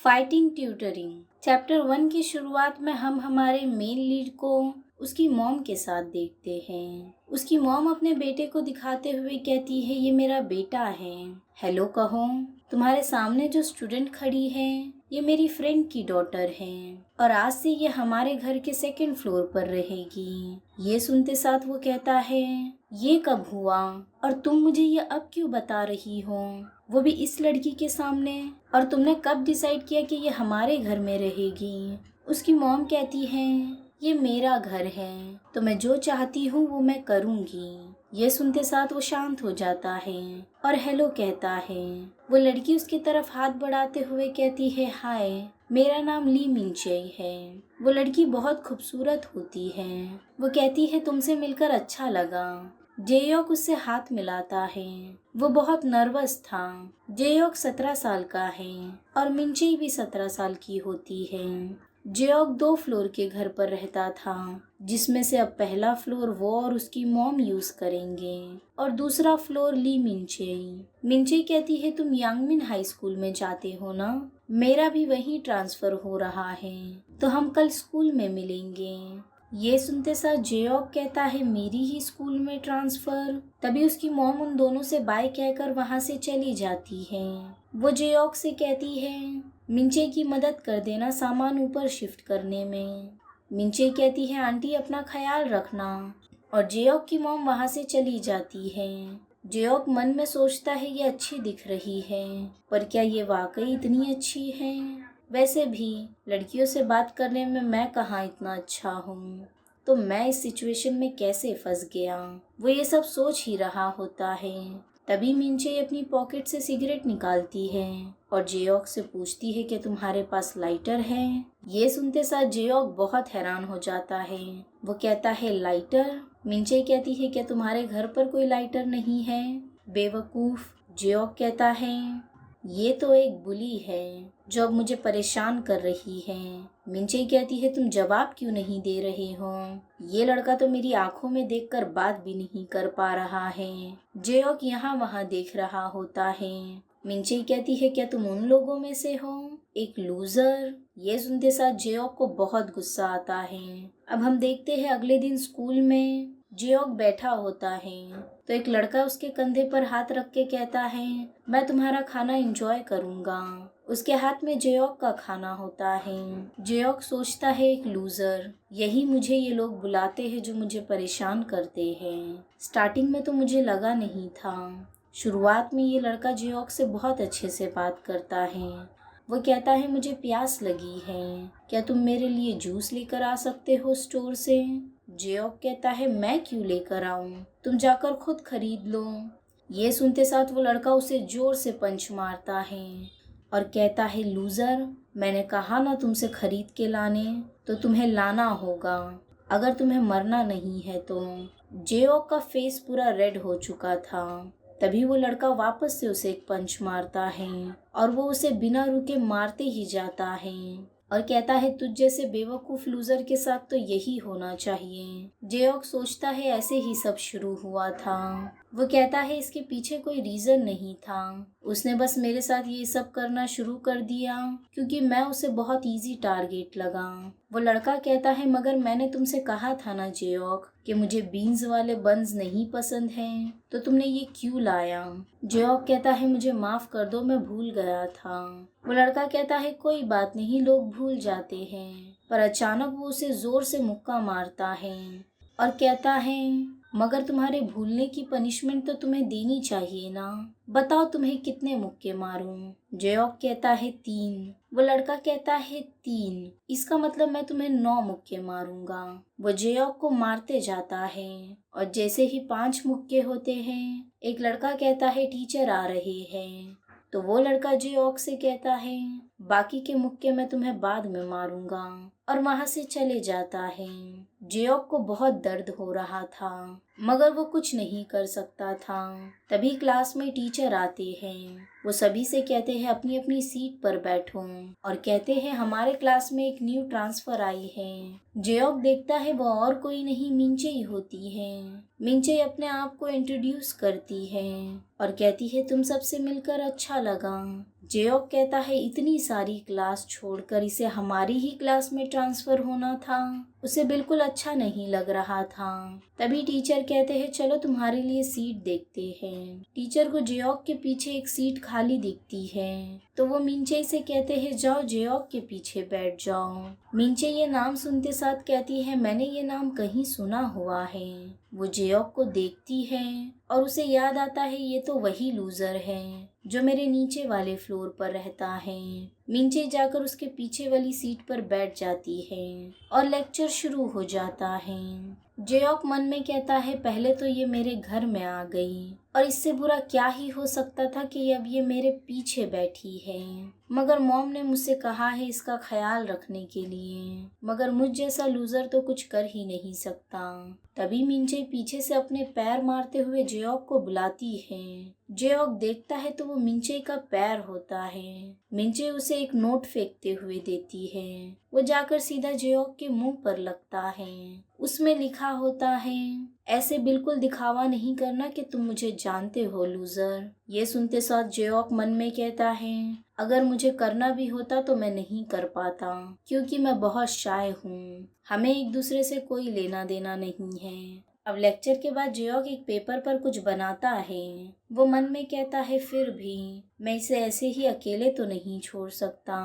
Fighting tutoring. Chapter 1 की शुरुआत में हम हमारे मेन लीड को उसकी मॉम के साथ देखते हैं। उसकी मॉम अपने बेटे को दिखाते हुए कहती है, ये मेरा बेटा है। हेलो कहो। तुम्हारे सामने जो स्टूडेंट खड़ी है ये मेरी फ्रेंड की डॉटर है और आज से ये हमारे घर के 2nd फ्लोर पर रहेगी। ये सुनते साथ वो कहता है, ये कब हुआ और तुम मुझे ये अब क्यों बता रही हो, वो भी इस लड़की के सामने, और तुमने कब डिसाइड किया कि ये हमारे घर में रहेगी। उसकी मॉम कहती है, ये मेरा घर है तो मैं जो चाहती हूँ वो मैं करूँगी। ये सुनते साथ वो शांत हो जाता है और हेलो कहता है। वो लड़की उसकी तरफ हाथ बढ़ाते हुए कहती है, हाय, मेरा नाम ली मिंचई है। वो लड़की बहुत खूबसूरत होती है। वो कहती है, तुमसे मिलकर अच्छा लगा। जेयोक उससे हाथ मिलाता है। वो बहुत नर्वस था। जेयोक 17 साल का है और मिंचई भी 17 साल की होती है। जेयोक 2 फ्लोर के घर पर रहता था, जिसमें से अब पहला फ्लोर वो और उसकी मॉम यूज करेंगे और दूसरा फ्लोर ली मिंचई। मिंचई कहती है, तुम यांगमिन हाई स्कूल में जाते हो ना, मेरा भी वहीं ट्रांसफर हो रहा है तो हम कल स्कूल में मिलेंगे। ये सुनते साथ जेयोक कहता है, मेरी ही स्कूल में ट्रांसफर। तभी उसकी मॉम उन दोनों से बाय कहकर वहां से चली जाती है। वो जेयोक से कहती है, मिंचे की मदद कर देना सामान ऊपर शिफ्ट करने में। मिंचे कहती है, आंटी अपना ख्याल रखना, और जेयोक की मॉम वहां से चली जाती है। जेयोक मन में सोचता है, ये अच्छी दिख रही है, पर क्या ये वाकई इतनी अच्छी है? वैसे भी लड़कियों से बात करने में मैं कहाँ इतना अच्छा हूँ, तो मैं इस सिचुएशन में कैसे फंस गया। वो ये सब सोच ही रहा होता है। तभी मिंचे अपनी पॉकेट से सिगरेट निकालती है और जेयोक से पूछती है कि तुम्हारे पास लाइटर है। ये सुनते साथ जेयोक बहुत हैरान हो जाता है। वो कहता है, लाइटर? मिंचे कहती है, क्या तुम्हारे घर पर कोई लाइटर नहीं है? बेवकूफ। जेयोक कहता है, ये तो एक बुली है जो अब मुझे परेशान कर रही है। मिंचे कहती है, तुम जवाब क्यों नहीं दे रहे हो? ये लड़का तो मेरी आंखों में देखकर बात भी नहीं कर पा रहा है। जेयोक यहाँ वहाँ देख रहा होता है। मिंचे कहती है, क्या तुम उन लोगों में से हो, एक लूजर? ये सुनते साथ जेयोक को बहुत गुस्सा आता है। अब हम देखते हैं अगले दिन स्कूल में जेयोक बैठा होता है तो एक लड़का उसके कंधे पर हाथ रख के कहता है, मैं तुम्हारा खाना एंजॉय करूंगा। उसके हाथ में जेयोक का खाना होता है। जेयोक सोचता है, एक लूजर, यही मुझे ये लोग बुलाते हैं जो मुझे परेशान करते हैं। स्टार्टिंग में तो मुझे लगा नहीं था। शुरुआत में ये लड़का जेयोक से बहुत अच्छे से बात करता है। वो कहता है, मुझे प्यास लगी है, क्या तुम मेरे लिए जूस लेकर आ सकते हो स्टोर से? जेयोक कहता है, मैं क्यों लेकर आऊं, तुम जाकर खुद खरीद लो। ये सुनते साथ वो लड़का उसे जोर से पंच मारता है और कहता है, लूजर, मैंने कहा ना तुमसे खरीद के लाने, तो तुम्हें लाना होगा, अगर तुम्हें मरना नहीं है तो। जेयोक का फेस पूरा रेड हो चुका था। तभी वो लड़का वापस से उसे एक पंच मारता है और वो उसे बिना रुके मारते ही जाता है और कहता है, तुझ जैसे बेवकूफ लूजर के साथ तो यही होना चाहिए। जेयोक सोचता है, ऐसे ही सब शुरू हुआ था। वो कहता है, इसके पीछे कोई रीजन नहीं था, उसने बस मेरे साथ ये सब करना शुरू कर दिया क्योंकि मैं उसे बहुत इजी टारगेट लगा। वो लड़का कहता है, मगर मैंने तुमसे कहा था ना जेयोक कि मुझे बीन्स वाले बन्स नहीं पसंद हैं, तो तुमने ये क्यों लाया? जेयोक कहता है, मुझे माफ कर दो, मैं भूल गया था। वो लड़का कहता है, कोई बात नहीं, लोग भूल जाते हैं। पर अचानक वो उसे जोर से मुक्का मारता है और कहता है, मगर तुम्हारे भूलने की पनिशमेंट तो तुम्हें देनी चाहिए ना, बताओ तुम्हें कितने मुक्के मारूं? जेयोक कहता है, 3। वो लड़का कहता है, 3, इसका मतलब मैं तुम्हें 9 मुक्के मारूंगा। वो जेयोक को मारते जाता है और जैसे ही 5 मुक्के होते हैं, एक लड़का कहता है, टीचर आ रहे हैं। तो वो लड़का जेयोक से कहता है, बाकी के मुक्के मैं तुम्हें बाद में मारूंगा, और वहां से चले जाता है। जेयोक को बहुत दर्द हो रहा था मगर वो कुछ नहीं कर सकता था। तभी क्लास में टीचर आते हैं। वो सभी से कहते हैं, अपनी अपनी सीट पर बैठो, और कहते हैं, हमारे क्लास में एक न्यू ट्रांसफर आई है। जेयोक देखता है वो और कोई नहीं, मिंचई होती है। मिंचई अपने आप को इंट्रोड्यूस करती है और कहती है, तुम सबसे मिलकर अच्छा लगा। जेओक कहता है इतनी सारी क्लास छोड़कर इसे हमारी ही क्लास में ट्रांसफर होना था। उसे बिल्कुल अच्छा नहीं लग रहा था। तभी टीचर कहते हैं चलो तुम्हारे लिए सीट देखते हैं। टीचर को जेओक के पीछे एक सीट खाली दिखती है तो वो मिंचे से कहते हैं जाओ जेओक के पीछे बैठ जाओ। मिंचे ये नाम सुनते साथ कहती है मैंने ये नाम कहीं सुना हुआ है। वो जेओक को देखती है और उसे याद आता है ये तो वही लूजर है जो मेरे नीचे वाले फ्लोर पर रहता है। मिंचे जाकर उसके पीछे वाली सीट पर बैठ जाती है और लेक्चर शुरू हो जाता है। जेओक मन में कहता है पहले तो ये मेरे घर में आ गई और इससे बुरा क्या ही हो सकता था कि अब ये मेरे पीछे बैठी है। मगर मॉम ने मुझसे कहा है इसका ख्याल रखने के लिए, मगर मुझ जैसा लूजर तो कुछ कर ही नहीं सकता। तभी मिंचे पीछे से अपने पैर मारते हुए जेओक को बुलाती है। जेओक देखता है तो वो मिंचे का पैर होता है। मिंचे उसे एक नोट फेंकते हुए देती है। वो जाकर सीधा जेओक के मुंह पर लगता है। उसमें लिखा होता है ऐसे बिल्कुल दिखावा नहीं करना कि तुम मुझे जानते हो लूजर। ये सुनते साथ जेओक मन में कहता है अगर मुझे करना भी होता तो मैं नहीं कर पाता क्योंकि मैं बहुत शाय हूँ। हमें एक दूसरे से कोई लेना देना नहीं है। अब लेक्चर के बाद जेओक एक पेपर पर कुछ बनाता है। वो मन में कहता है फिर भी मैं इसे ऐसे ही अकेले तो नहीं छोड़ सकता।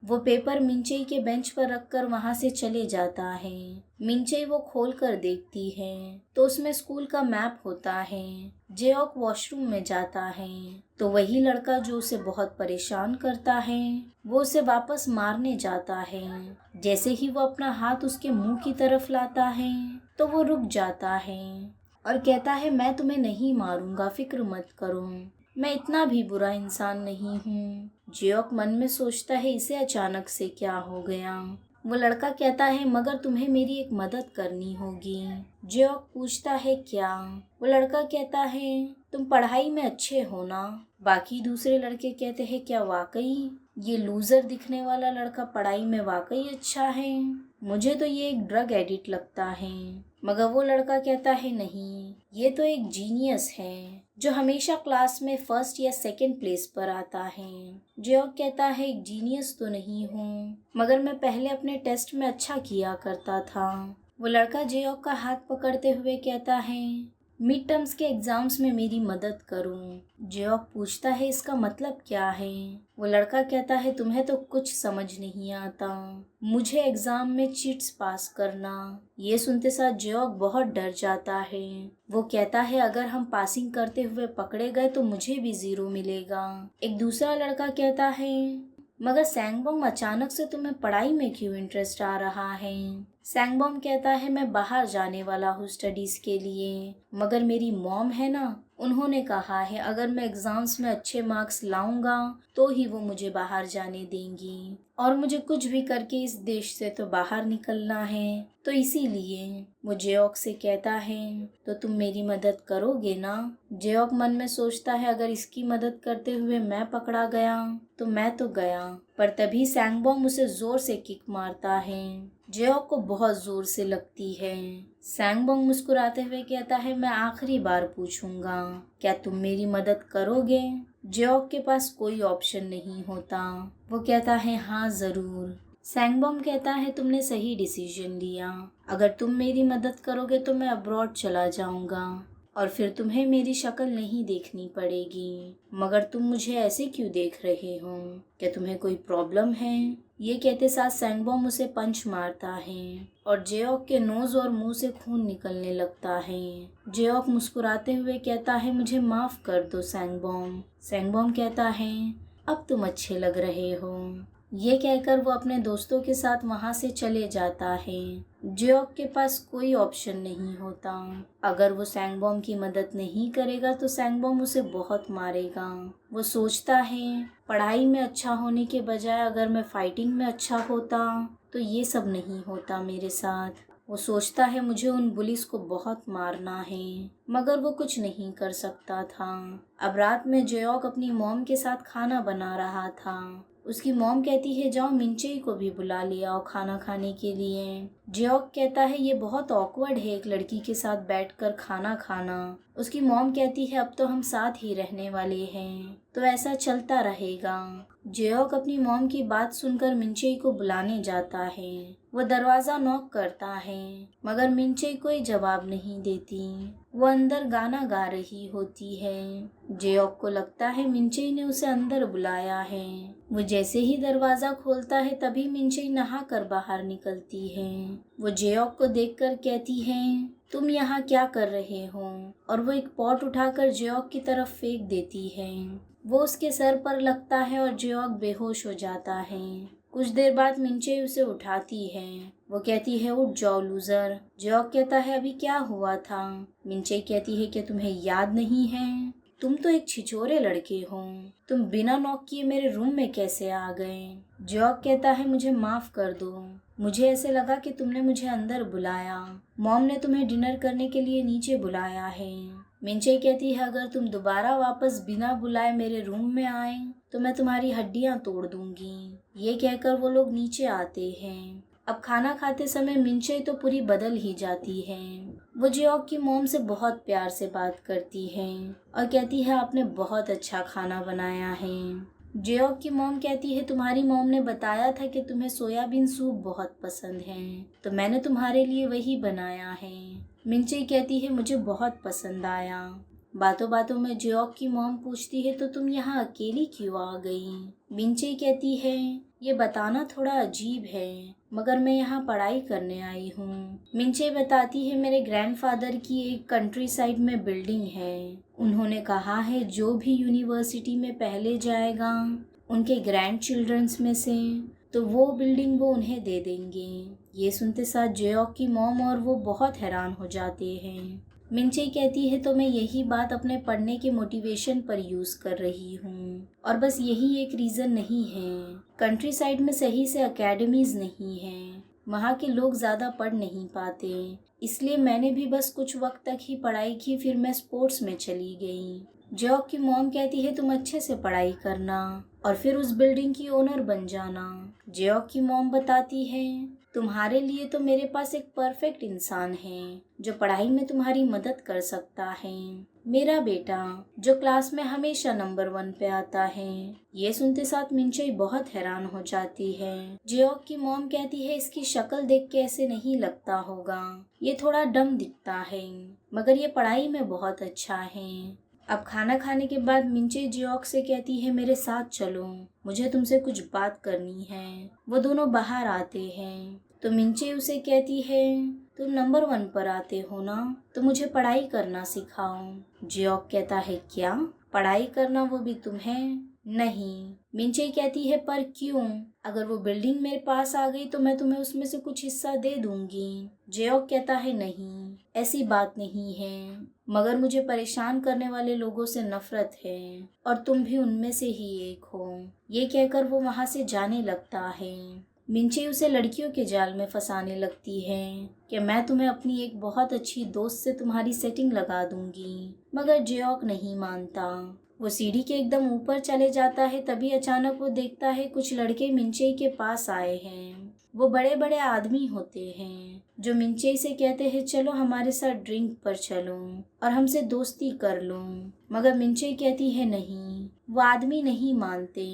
वो पेपर मिंचई के बेंच पर रखकर वहां से चले जाता है। मिंचई वो खोल कर देखती है तो उसमें स्कूल का मैप होता है। जेओक वॉशरूम में जाता है तो वही लड़का जो उसे बहुत परेशान करता है वो उसे वापस मारने जाता है। जैसे ही वो अपना हाथ उसके मुंह की तरफ लाता है तो वो रुक जाता है और कहता है मैं तुम्हें नहीं मारूंगा, फिक्र मत करो, मैं इतना भी बुरा इंसान नहीं हूँ। जेओक मन में सोचता है इसे अचानक से क्या हो गया। वो लड़का कहता है मगर तुम्हें मेरी एक मदद करनी होगी। जेओक पूछता है क्या? वो लड़का कहता है तुम पढ़ाई में अच्छे हो ना? बाकी दूसरे लड़के कहते हैं क्या वाकई ये लूजर दिखने वाला लड़का पढ़ाई में वाकई अच्छा है? मुझे तो ये एक ड्रग एडिक्ट लगता है। मगर वो लड़का कहता है नहीं, ये तो एक जीनियस है जो हमेशा क्लास में फर्स्ट या सेकंड प्लेस पर आता है। जेओक कहता है एक जीनियस तो नहीं हूँ मगर मैं पहले अपने टेस्ट में अच्छा किया करता था। वो लड़का जेओक का हाथ पकड़ते हुए कहता है मिड टर्म्स के एग्जाम्स में मेरी मदद करूं। जेओक पूछता है इसका मतलब क्या है? वो लड़का कहता है तुम्हें तो कुछ समझ नहीं आता, मुझे एग्जाम में चीट्स पास करना। ये सुनते साथ जेओक बहुत डर जाता है। वो कहता है अगर हम पासिंग करते हुए पकड़े गए तो मुझे भी 0 मिलेगा। एक दूसरा लड़का कहता है मगर सैंगबोम अचानक से तुम्हें पढ़ाई में क्यों इंटरेस्ट आ रहा है? सैंगबोम कहता है मैं बाहर जाने वाला हूँ स्टडीज के लिए, मगर मेरी मॉम है ना, उन्होंने कहा है अगर मैं एग्जाम्स में अच्छे मार्क्स लाऊंगा तो ही वो मुझे बाहर जाने देंगी और मुझे कुछ भी करके इस देश से तो बाहर निकलना है। तो इसीलिए वो जेओक से कहता है तो तुम मेरी मदद करोगे ना? जेओक मन में सोचता है अगर इसकी मदद करते हुए मैं पकड़ा गया तो मैं तो गया। पर तभी सैंगबोम उसे जोर से किक मारता है। जेओक को बहुत जोर से लगती है। सैंगबोम मुस्कुराते हुए कहता है मैं आखिरी बार पूछूंगा, क्या तुम मेरी मदद करोगे? जेओक के पास कोई ऑप्शन नहीं होता। वो कहता है हाँ जरूर। सैंगबोम कहता है तुमने सही डिसीजन लिया, अगर तुम मेरी मदद करोगे तो मैं अब्रॉड चला जाऊंगा और फिर तुम्हें मेरी शक्ल नहीं देखनी पड़ेगी। मगर तुम मुझे ऐसे क्यों देख रहे हो? क्या तुम्हें कोई प्रॉब्लम है? ये कहते साथ सैंगबोम उसे पंच मारता है और जेओक के नोज और मुंह से खून निकलने लगता है। जेओक मुस्कुराते हुए कहता है मुझे माफ कर दो सैंगबोम। सैंगबोम कहता है अब तुम अच्छे लग रहे हो। ये कहकर वो अपने दोस्तों के साथ वहां से चले जाता है। जेओक के पास कोई ऑप्शन नहीं होता। अगर वो सैंगबोम की मदद नहीं करेगा तो सैंगबोम उसे बहुत मारेगा। वो सोचता है पढ़ाई में अच्छा होने के बजाय अगर मैं फाइटिंग में अच्छा होता तो ये सब नहीं होता मेरे साथ। वो सोचता है मुझे उन पुलिस को बहुत मारना है, मगर वो कुछ नहीं कर सकता था। अब रात में जेओक अपनी मॉम के साथ खाना बना रहा था। उसकी मॉम कहती है जाओ मिंचई को भी बुला ले आओ खाना खाने के लिए। जियोक कहता है ये बहुत ऑकवर्ड है एक लड़की के साथ बैठकर खाना खाना। उसकी मॉम कहती है अब तो हम साथ ही रहने वाले हैं, तो ऐसा चलता रहेगा। जियोक अपनी मॉम की बात सुनकर मिनचई को बुलाने जाता है। वो दरवाजा नॉक करता है, मगर मिनचई कोई जवाब नहीं देती। वो अंदर गाना गा रही होती है। जियोक को लगता है मिनचई ने उसे अंदर बुलाया है। वो जैसे ही दरवाजा खोलता है तभी मिनचई नहा कर बाहर निकलती है। वो जियोक को देखकर कहती है तुम यहाँ क्या कर रहे हो, और वो एक पॉट उठाकर जियोक की तरफ फेंक देती है। वो उसके सर पर लगता है और जियोक बेहोश हो जाता है। कुछ देर बाद मिनचई उसे उठाती है। वो कहती है उठ जाओ लूजर। जियोक कहता है अभी क्या हुआ था। मिनचई कहती है कि तुम्हें याद नहीं है, तुम तो एक छिछोरे लड़के हो, तुम बिना नॉक किए मेरे रूम में कैसे आ गए। जियोक कहता है मुझे माफ कर दो, मुझे ऐसे लगा कि तुमने मुझे अंदर बुलाया। मॉम ने तुम्हें डिनर करने के लिए नीचे बुलाया है। मिनचई कहती है अगर तुम दोबारा वापस बिना बुलाए मेरे रूम में आए तो मैं तुम्हारी हड्डियां तोड़ दूंगी। ये कहकर वो लोग नीचे आते हैं। अब खाना खाते समय मिनचई तो पूरी बदल ही जाती है। वो जियोक की मॉम से बहुत प्यार से बात करती है और कहती है आपने बहुत अच्छा खाना बनाया है। जियोक की मॉम कहती है तुम्हारी मॉम ने बताया था कि तुम्हें सोयाबीन सूप बहुत पसंद है, तो मैंने तुम्हारे लिए वही बनाया है। मिनचई कहती है मुझे बहुत पसंद आया। बातों बातों में जियोक की मॉम पूछती है तो तुम यहाँ अकेली क्यों आ गई। मिनचई कहती है ये बताना थोड़ा अजीब है, मगर मैं यहाँ पढ़ाई करने आई हूँ। मिनचई बताती है मेरे ग्रैंडफादर की एक कंट्री साइड में बिल्डिंग है। उन्होंने कहा है जो भी यूनिवर्सिटी में पहले जाएगा उनके ग्रैंड चिल्ड्रंस में से, तो वो बिल्डिंग वो उन्हें दे देंगे। ये सुनते साथ जियोक की मॉम और वो बहुत हैरान हो जाते हैं। मिनचई कहती है तो मैं यही बात अपने पढ़ने के मोटिवेशन पर यूज़ कर रही हूँ, और बस यही एक रीज़न नहीं है। कंट्री साइड में सही से अकेडमीज़ नहीं हैं, वहाँ के लोग ज़्यादा पढ़ नहीं पाते, इसलिए मैंने भी बस कुछ वक्त तक ही पढ़ाई की, फिर मैं स्पोर्ट्स में चली गई। जियोक की मॉम कहती है तुम अच्छे से पढ़ाई करना और फिर उस बिल्डिंग की ओनर बन जाना। जियोक की मॉम बताती है तुम्हारे लिए तो मेरे पास एक परफेक्ट इंसान है जो पढ़ाई में तुम्हारी मदद कर सकता है, मेरा बेटा जो क्लास में हमेशा नंबर 1 पे आता है। ये सुनते साथ मिनचई बहुत हैरान हो जाती है। जियोक की मॉम कहती है इसकी शक्ल देख के ऐसे नहीं लगता होगा, ये थोड़ा डम दिखता है, मगर ये पढ़ाई में बहुत अच्छा है। अब खाना खाने के बाद मिनचई जियोक से कहती है मेरे साथ चलो, मुझे तुमसे कुछ बात करनी है। वो दोनों बाहर आते हैं तो मिनचई उसे कहती है तुम नंबर 1 पर आते हो ना, तो मुझे पढ़ाई करना सिखाओ। जियोक कहता है क्या पढ़ाई करना, वो भी तुम्हें? नहीं। मिनचई कहती है पर क्यों, अगर वो बिल्डिंग मेरे पास आ गई तो मैं तुम्हें उसमें से कुछ हिस्सा दे दूंगी। जियोक कहता है नहीं, ऐसी बात नहीं है, मगर मुझे परेशान करने वाले लोगों से नफरत है और तुम भी उनमें से ही एक हो। ये कहकर वो वहां से जाने लगता है। मिनचई उसे लड़कियों के जाल में फंसाने लगती है कि मैं तुम्हें अपनी एक बहुत अच्छी दोस्त से तुम्हारी सेटिंग लगा दूंगी, मगर जियोक नहीं मानता। वो सीढ़ी के एकदम ऊपर चले जाता है, तभी अचानक वो देखता है कुछ लड़के मिनचई के पास आए हैं। वो बड़े बड़े आदमी होते हैं जो मिनचई से कहते हैं चलो हमारे साथ ड्रिंक पर चलो और हमसे दोस्ती कर लो, मगर मिनचई कहती है नहीं, वो आदमी नहीं मानते।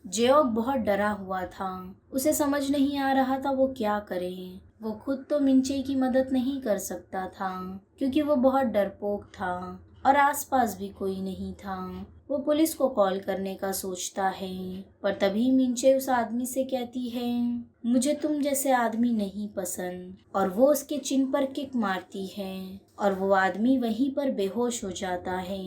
जियोक बहुत डरा हुआ था, उसे समझ नहीं आ रहा था वो क्या करे। वो खुद तो मिनचई की मदद नहीं कर सकता था क्योंकि वो बहुत डरपोक था और आसपास भी कोई नहीं था। वो पुलिस को कॉल करने का सोचता है, पर तभी मिनचई उस आदमी से कहती है मुझे तुम जैसे आदमी नहीं पसंद, और वो उसके चिन पर किक मारती है और वो आदमी वहीं पर बेहोश हो जाता है।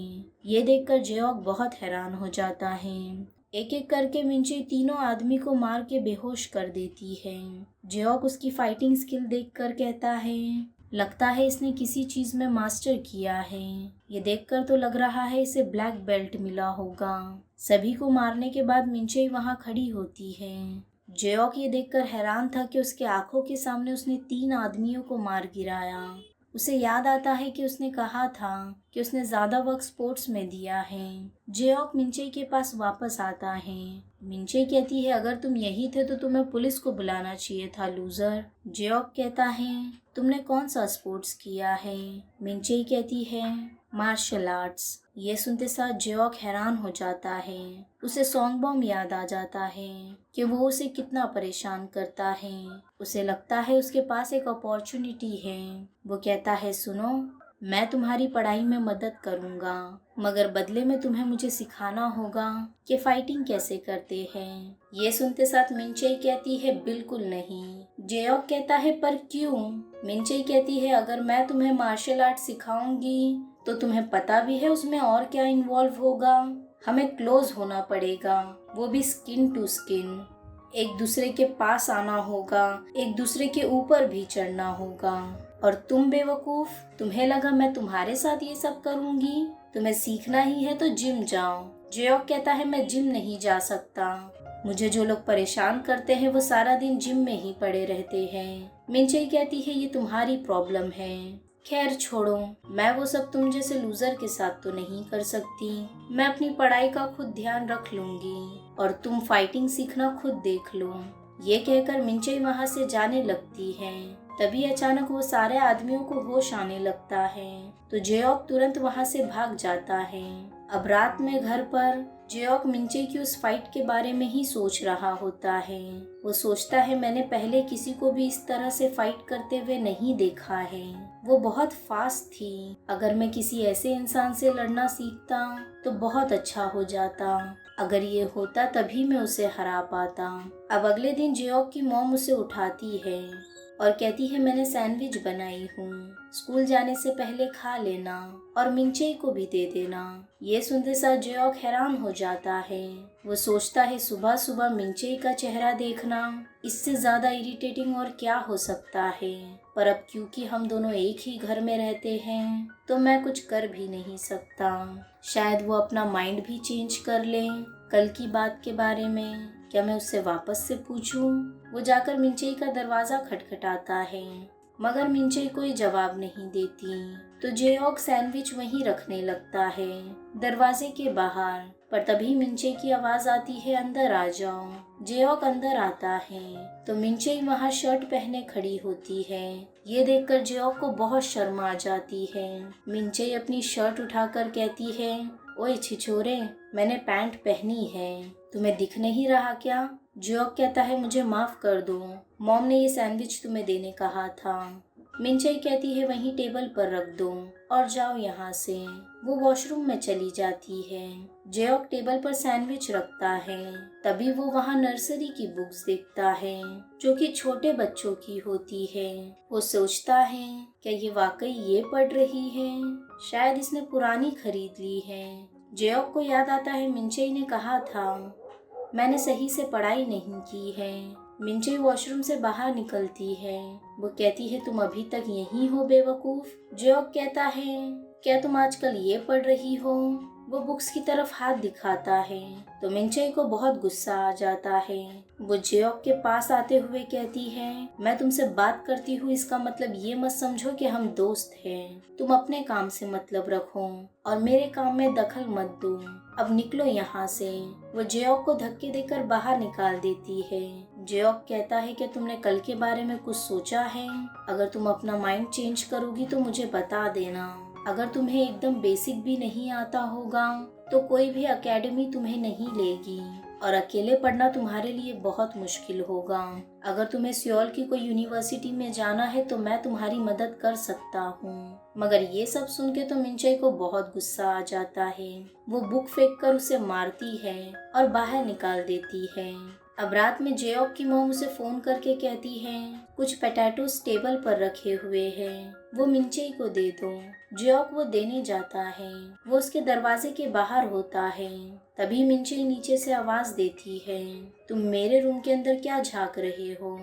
ये देखकर जियोक बहुत हैरान हो जाता है। एक एक करके मिनचई तीनों आदमी को मार के बेहोश कर देती है। जियोक उसकी फाइटिंग स्किल देखकर कहता है लगता है इसने किसी चीज में मास्टर किया है, ये देखकर तो लग रहा है इसे ब्लैक बेल्ट मिला होगा। सभी को मारने के बाद मिनचई वहां खड़ी होती है। जियोक ये देखकर हैरान था कि उसके आंखों के सामने उसने 3 आदमियों को मार गिराया। उसे याद आता है कि उसने कहा था कि उसने ज्यादा वक्त स्पोर्ट्स में दिया है। जियोक मिनचई के पास वापस आता है। मिंचे कहती है अगर तुम यही थे तो तुम्हें पुलिस को बुलाना चाहिए था लूजर। जेओक कहता है तुमने कौन सा स्पोर्ट्स किया है? मिंचे कहती है मार्शल आर्ट्स। ये सुनते साथ जेओक हैरान हो जाता है। उसे सॉन्ग बॉम्ब याद आ जाता है कि वो उसे कितना परेशान करता है। उसे लगता है उसके पास एक अपॉर्चुनिटी है। वो कहता है सुनो, मैं तुम्हारी पढ़ाई में मदद करूंगा, मगर बदले में तुम्हें मुझे सिखाना होगा कि फाइटिंग कैसे करते हैं। ये सुनते साथ मिंचे कहती है बिल्कुल नहीं। जेओक कहता है पर क्यों? मिंचे कहती है अगर मैं तुम्हें मार्शल आर्ट सिखाऊंगी तो तुम्हें पता भी है उसमें और क्या इन्वॉल्व होगा। हमें क्लोज होना पड़ेगा, वो भी स्किन टू स्किन। एक दूसरे के पास आना होगा, एक दूसरे के ऊपर भी चढ़ना होगा। और तुम बेवकूफ, तुम्हें लगा मैं तुम्हारे साथ ये सब करूंगी? तुम्हें सीखना ही है तो जिम जाओ। जेओक कहता है मैं जिम नहीं जा सकता, मुझे जो लोग परेशान करते हैं वो सारा दिन जिम में ही पड़े रहते हैं। मिंचे कहती है ये तुम्हारी प्रॉब्लम है। खैर छोड़ो, मैं वो सब तुम जैसे लूजर के साथ तो नहीं कर सकती। मैं अपनी पढ़ाई का खुद ध्यान रख लूंगी और तुम फाइटिंग सीखना खुद देख लो। ये कहकर मिंचे वहाँ से जाने लगती है। तभी अचानक वो सारे आदमियों को होश आने लगता है तो जेओक तुरंत वहाँ से भाग जाता है। अब रात में घर पर जेओक मिंचे की उस फाइट के बारे में ही सोच रहा होता है। वो सोचता है मैंने पहले किसी को भी इस तरह से फाइट करते हुए नहीं देखा है। वो बहुत फास्ट थी। अगर मैं किसी ऐसे इंसान से लड़ना सीखता तो बहुत अच्छा हो जाता। अगर ये होता तभी मैं उसे हरा पाता। अब अगले दिन जेओक की मॉम उसे उठाती है और कहती है मैंने सैंडविच बनाई हूँ, स्कूल जाने से पहले खा लेना और मिंचे को भी दे देना। ये सुनते साथ जेओक हैरान हो जाता है। वो सोचता है सुबह सुबह मिंचे का चेहरा देखना इससे ज्यादा इरिटेटिंग और क्या हो सकता है। पर अब क्योंकि हम दोनों एक ही घर में रहते हैं तो मैं कुछ कर भी नहीं सकता। शायद वो अपना माइंड भी चेंज कर ले कल की बात के बारे में। क्या मैं उससे वापस से पूछूं? वो जाकर मिंचे का दरवाजा खटखटाता है, मगर मिंचे कोई जवाब नहीं देती तो जेओक सैंडविच वहीं रखने लगता है दरवाजे के बाहर। पर तभी मिंचे की आवाज आती है अंदर आ जाओ। जेओक अंदर आता है तो मिंचे वहाँ शर्ट पहने खड़ी होती है। ये देखकर जेओक को बहुत शर्म आ जाती है। मिंचे अपनी शर्ट उठाकर कहती है ओए छिछोरे, मैंने पैंट पहनी है, तुम्हें दिख नहीं रहा क्या? जेओक कहता है मुझे माफ कर दो, मॉम ने ये सैंडविच तुम्हें देने कहा था। मिंचे कहती है वहीं टेबल पर रख दो और जाओ यहाँ से। वो वॉशरूम में चली जाती है। जेओक टेबल पर सैंडविच रखता है। तभी वो वहाँ नर्सरी की बुक्स देखता है जो कि छोटे बच्चों की होती है। वो सोचता है क्या ये वाकई ये पढ़ रही है? शायद इसने पुरानी खरीद ली है। जेओक को याद आता है मिंचे ने कहा था मैंने सही से पढ़ाई नहीं की है। मिंचे वॉशरूम से बाहर निकलती है। वो कहती है तुम अभी तक यहीं हो बेवकूफ? जेओक कहता है क्या तुम आजकल ये पढ़ रही हो? वो बुक्स की तरफ हाथ दिखाता है तो मिंचे को बहुत गुस्सा आ जाता है। वो जेओक के पास आते हुए कहती है मैं तुमसे बात करती हूँ, इसका मतलब ये मत समझो कि हम दोस्त हैं। तुम अपने काम से मतलब रखो और मेरे काम में दखल मत दो। अब निकलो यहाँ से। वो जेओक को धक्के देकर बाहर निकाल देती है। जेओक कहता है कि तुमने कल के बारे में कुछ सोचा है? अगर तुम अपना माइंड चेंज करोगी तो मुझे बता देना। अगर तुम्हें एकदम बेसिक भी नहीं आता होगा तो कोई भी एकेडमी तुम्हें नहीं लेगी और अकेले पढ़ना तुम्हारे लिए बहुत मुश्किल होगा। अगर तुम्हें सियोल की कोई यूनिवर्सिटी में जाना है तो मैं तुम्हारी मदद कर सकता हूँ। मगर ये सब सुन के तो मिंचे को बहुत गुस्सा आ जाता है। वो बुक फेंक कर उसे मारती है और बाहर निकाल देती है। अब रात में जेओक की मॉम उसे फोन करके कहती है कुछ पोटैटोस टेबल पर रखे हुए हैं, वो मिंचे को दे दो। जेओक वो देने जाता है। वो उसके दरवाजे के बाहर होता है। तभी मिंचे नीचे से आवाज देती है तुम मेरे रूम के अंदर क्या झांक रहे हो?